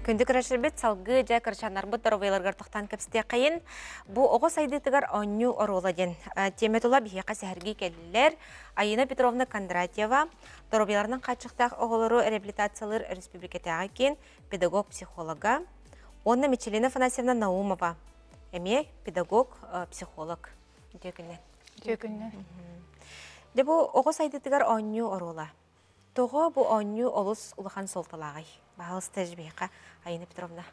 Күндік рәшірбет салғы жа кіршанар бұд дұровайларғар тұқтан көпсте қайын. Бұ оғы сайдытығар оню ороладен. Теметула бейеқа сәхірге келілер. Айына Петровна Кондратьева дұровайларының қатшықтақ оғылыру реабилитациялар республикатаға кен педагог-психолога. Онна Мичелина Фанасьевна Наумова. Әме педагог-психолог. Дөкінне. Де бұ оғы сайдытығар оню орола. Тоғы бұ оню олыс ұлыған солталағай. Бағылыс тәжбейқа, Айына Петровна.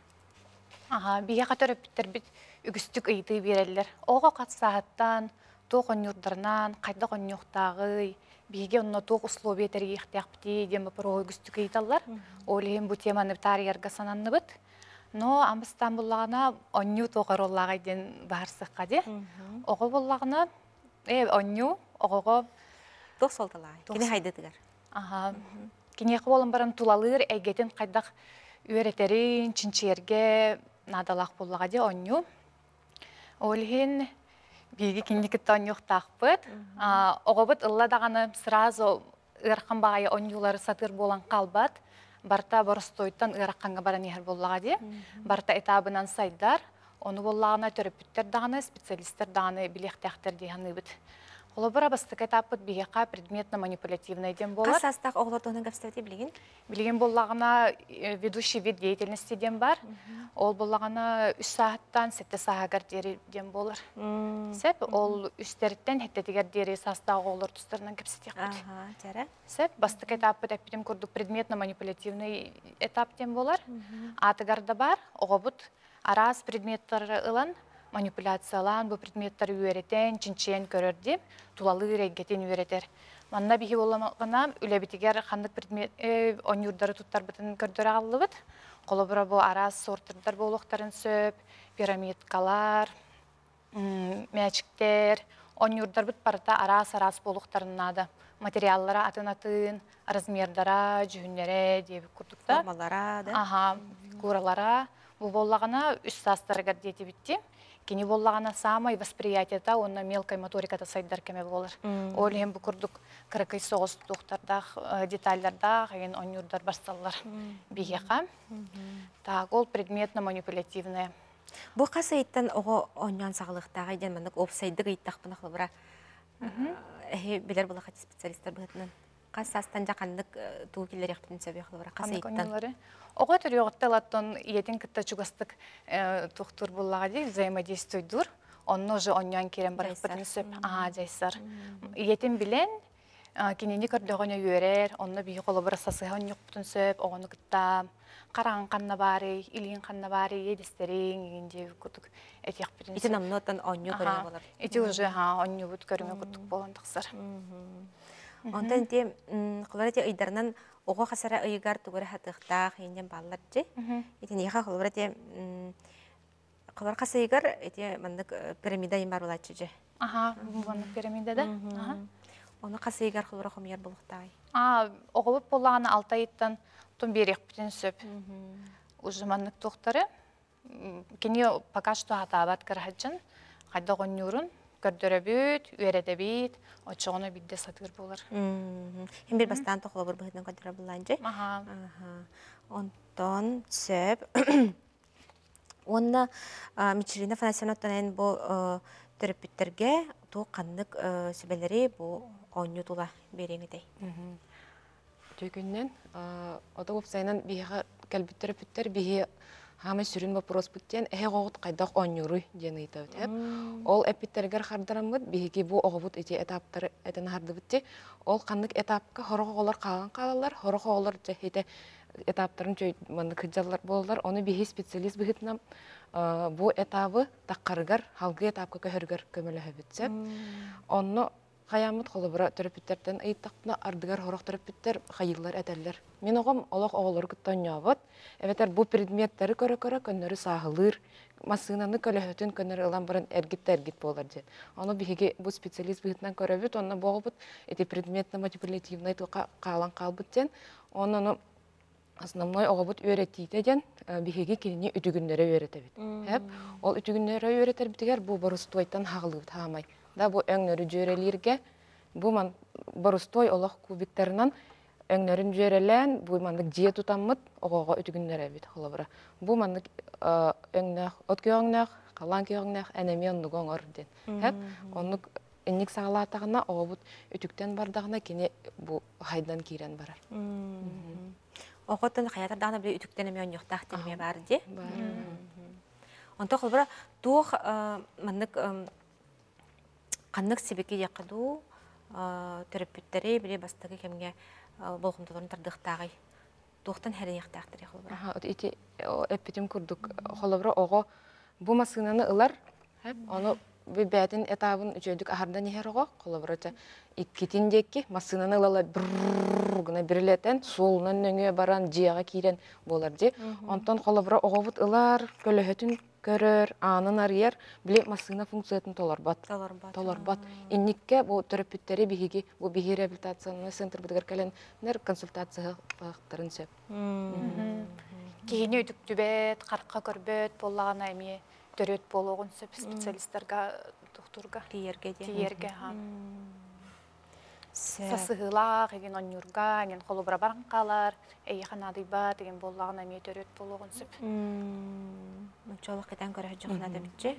Бейеқа төрөппіттер біт үгістік ұйды берелер. Оға қатсағаттан, тоқ онюрдарынан, қайдақ онюқтағы, бейге онына тоқ ұслобе тәрге иқтияқ біте, дем бұпыр оғы үгістік ұйдалар. Олейін бұ теманы тариярға сананны бұд. Но амыстан бұллағына оню тоғар олағай ден бағырсыққа де. Оғы бұллағына, оню, оғыға тоқ солталағай. Кені хайдытығар? Кенеқі болын баран тулалыр әйгетін қайдақ үйретерін, чинчерге надалақ болуға де оню. Олхин биги киндикит онюх тақпыт. Оғыбыт ылладағаны сразу ырқан бағай онюлары сатыр болан қалбат. Барта борыстойттан ыраққанға баран ехер болуға де. Барта этабынан сайдар. Оны болуғана терапевттер дағаны, специалисттер дағаны, билектектер дейханы бұд. Олабыра бастық этапыт бейеқа предметно-манипулятивный дем болар. Қас астақ оғылатуының көпстәуде білген? Білген болағына ведущий вид деятельности дем бар. Ол болағына 3 сағаттан 7 сағағар дері дем болар. Сәп, ол үстеріттен хеттетігер дері састағы олар тұстарынан көпсетек бұд. Сәп, бастық этапыт әппедем көрдік предметно-манипулятивный этап дем болар. Атығарда бар, оға бұд арас предметтары ылан, манипуляциялан, бұл предметтар үйеретен, чинчен көрерді, тулалы рейгетен үйеретер. Манна бігі болғана, үләбітігер қандық предмет, онюрдары тұттар бұтын көрдері алды бұд. Қолы бұра бұл арас сортырдар болуқтарын сөп, пирамидкалар, мәчіктер, онюрдар бұд барыта арас болуқтарын нады. Материаллара атын-атын, размердара, жүхінлері деп күрдікті. Формалара, да? Фигуралара. Бұл болғана үш састырығар деті бітті. Кені болғана самай восприятията, онна мелкай моториката сайдар кеме болыр. Ол hem бұл күрдік кірікай соғыз тұқтардақ, детальдардақ, еген онюрдар барсалар бейеқа. Так, ол предметно-манипулятивная. Бұл қасы еттен оғы оньян сағылықтағы еден мандық опсайдығы еттақ бұнақлы бұра. Білер бұл қати специалистер бұғытынан. Қасы астан жақандық туғылер еқпетін сөбеқлы бұра. Қасы еттен. Оға түрі оғытталаттың етін кітті чугастық тұқтыр болаға дейк, взаимодействуйдур. Онны уже оньян керен барық бұтын сөп. Жайсар. Етін білен, кенені көрдіғаны үйерер, онны бейі қолы бұра сасыға оньяқ бұтын сөп, оғаны күтті қараған қанна бары, илген қанна бары, едестерің, егенде күтік әтек бұтын сөп. Етін амнуаттан оньяқ көріңе болар. Еті уже оньяқ бұт көріңе күтік боландықсыр. Ондан те, құлары те ұйдарынан оғы қасара ұйығар тұғыры хатықтақ, енден балылар же. Етін еға құлары те, құлары қасы ұйығар, мандық пирамида ем бар олатшы же. Бұны пирамида да. Оны қасы ұйығар құлары құмияр болуқтағай. Оғы бұп болағаны алтайыттан тұн берек бүтін сөп. Уже мандық тұқтары. Кені пока что хатабат кірхаджан, қайда ғонюрын. Көрдірі бүт, үйереті бүт, отшығыны бүтде сатыр болыр. Хем бір бастан тоқылы бір бұғытын көдірі болан же? Онтон сөп. Онна Мичелина Фанасьевна оттанайын бұл терапевттерге тұғы қандық сөбелері бұл оңю тұла береңедей. Түйкіннен, ода көпсайынан бейіға кәлбіт терапевттер бейі Хамы сүрін вопрос бүттен, әйі қоғыт қайдақ оңюры дені етауд. Ол әппеттергер қардарамғыд, бейгі бұл оғыбыт әте этаптары әтін харды бүтте, ол қандық этапқа хорық оғылар қалан қалалар, хорық оғылар жәхеті этаптарын мандық күджалар болалар, оны бейгі специалист бұғытынам бұл этабы таққарығар, халғы этапқа көхіргер көмілі хөбітсе. Оны Қаямыт қолы бұра терапевттерден ұйттақпына ардығар хорық терапевттер қайылар әдәлер. Мен оғым олақ оғылар күттан яғыт. Әветер бұл предметтері көрі-көрі көннері сағылыр, масынаны көліхөтін көннері ұлан бұрын әргет болар дед. Оны бігі бұл специалист бұғытынан көрі бүт, оны боғы бұт, әте предметно-манипулятивный қалан қалбыттен, оны основной оғыбыт өретейден бігі кеніне үтігіндері өреті бит. Ол үтігіндері өретер бітігер бұл бұрыстуайттан хағылы бұт хағамай. Да бу өңнөрү жөрелерге бу ман борустой олох кубиктеринан өңнөрүн жөрелен бу мандык жие тутаммыт огого үтүгүннөр эбит холобура. Бу мандык өңнөх, от күйөңнөх, калан күйөңнөх, энеми оннук оңор ден. Хеп, оннук инник сагалаатагына огобут үтүктен бардагына кини бу хайдан кирен барар. Оготон хаятар дагына бир үтүктен эме оньёктах теме бар ди. Онто холбура туох мандык каннык сибеки якыду төрөпүттери бире бастагы кемге болгондорун тардыктагы туохтан хереньяктактыр холбура. Ити эпитим курдук холобура ого бу машинаны ылар, оны бәтин этабын үчөдүк ахардан ехерого холобурача иккитиндеки машинаны ылала гына бирилетен сулунан нөңө баран жияга кирен болар ди. Онтон холобура огобут ылар көлөһөтүн көрөр, анын арыяр биле машина функциятын толорбат. Инникке бу төрөпүттери биһиги бу биһи реабилитационный центр битгер келенер консультация бактарын сөп. Кийини үтүктүбөт, каркка көрбөт боллагана эми төрөт болгон сөп специалисттерге, доктурга, тиерге ха. Сасыгылак, еген онюрга, еген холобура баранкалар, эйханадыйба деген боллагана эми төрөт болгон сөп. Мучалык кетен көрө жогуна да битчи.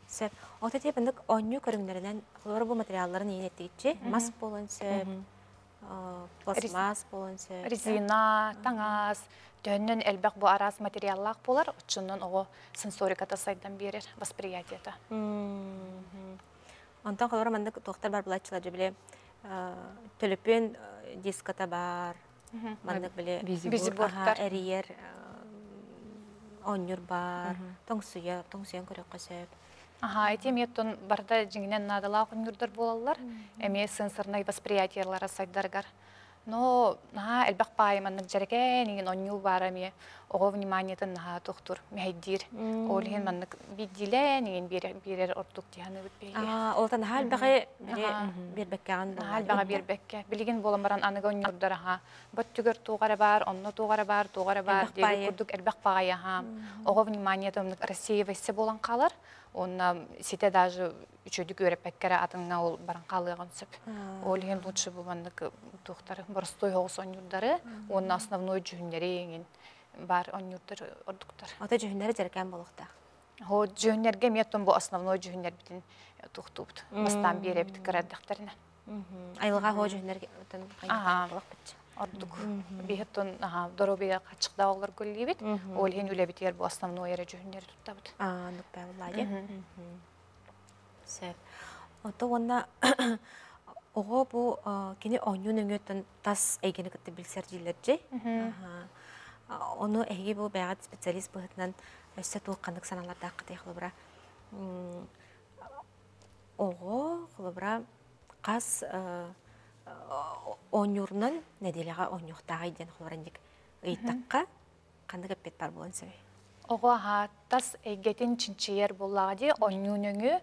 Сөп, ота тепиндик оню көрүңнөрүнөн холобура бу материалдарын ийнеттигичи, мас болон сөп, пластмасс болон сөп, резина, таңас, төннөн элбек бу арас материаллак болар, очунун ого сенсориката сайдан берер, восприятиета. Онтон холобура мандык доктор бар булачылар биле төлөпүн диската бар, мандык биле визибордтар, эриер онюр бар, тоңсуян көрөк көсөп. Эти метон барда жиңинен надалак онюрдар болалар, эми сенсорный восприятиялары сайдаргар. Но элбек пайманнык жерге неген онюл бар эми ого вниманиятын наха доктор мейдир. Олген маннык бидиле неген берер ордук дияны бүтпейги. Олтан элбеге бербеккан болар. Элбеге бербекке. Билген болан баран аныга онюрдар ха. Бөттүгөр тугары бар, онно тугары бар деген курдук элбек пая ха. Ого вниманиятын рассеивайсы болан калар. Он сите даже үчөдүк өрөпеккере атыңа ол баран калыгын сөп. Олген лучше булмандык доктор простой хогус онюрдары, onun основной жүйүннери бар онюрдар ордуктар. Ата жүйүннери жеркен болукта. Хо жүйүннерге метон бу основной жүйүннер битин туктупт. Бастан бери бит кырадыктарына. Айылга хо жүйүннерге өтөн кайнак битчи. Ордук. Бихеттон доробия качыкта олар көллибит. Олген үле битер бу основной эре жүйүннер туттабыт. Нук бааллади. Сөп. Ото онна ого бу кини онюн өңөтөн тас эйгени кытты билсер дилерже. Ону эги бу бягат специалист быһытынан өссө тууккандык саналарда акытай холобура. Ого холобура кас онюрнан неделяга онюктагы ден холорандик ыйтакка кандык эппет бар болон сөй. Ого тас эйгетин чинчиер боллагы онюнөңү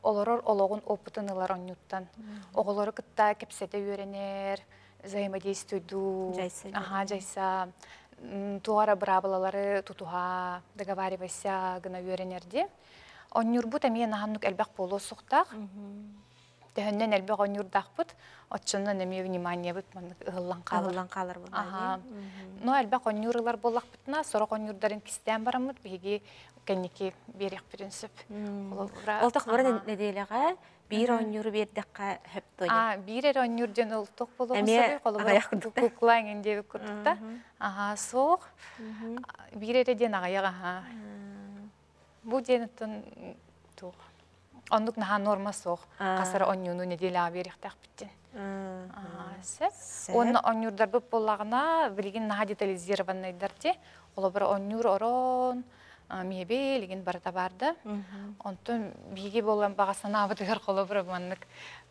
олорор ологун опытынылар онюттан. Оголору кытта кепсете үйренер, взаимодействуйду, жайса туара брабалары тутуха договаривайся гына үйренерди. Онюрбут эми наханнук элбек боло суктак. Тәһәннән элбек онюрдакпыт, отчыннан эми внимание бит ыллан калар булды. Но элбек онюрлар боллакпытна, сорок онюрдарын кистен барамыт, биги кенники берек принцип. Олтак бара неделеге бир онюр бердекка хептой. Бир онюрден олток болгонсо колобура куклаң инде курдукта. Соқ. Бир эреден агаяга. Бу денеттен тук. Ондук наха норма соқ. Касара онюну неделя беректак биттин. Онна онюрдар бүп боллагына билген наха детализированныйдарти. Колобура онюр орон мебелеген барда барды. Онтон биги болгон багасына абыдыгар колобура маннык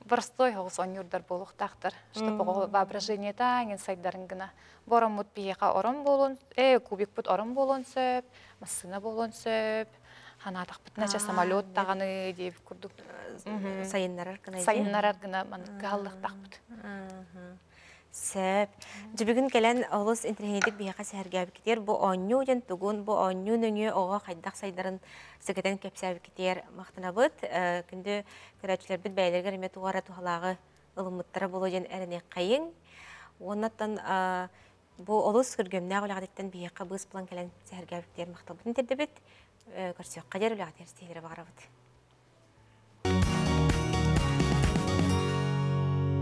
простой хогус онюрдар болуктактыр. Чтобы воображение таңен сайдарын гына. Боромут бияка орон болон, кубик бут орон болон сөп, машина болон сөп. Ханатак битнече самолет таганы деп курдук. Сайыннарар гына маны галлыктак бит. Сөп. Жибигин келен олус интернетик бияка сәргәб китер. Бу оню ден тугун, бу оню нөңө ого кайдак сайдарын сөгетен кепсәб китер. Мактанабыт. Күндө көрәчләр бит бәйләргә риме тугара тухалагы ылымыттара болоен әріне қайын. Оннаттан бу олус көргөмнә гылагыттан бияққа быз план келен сәргәбиктер мактабытын тердебит. Көрсөк кадер улагатер стейлер барабыт.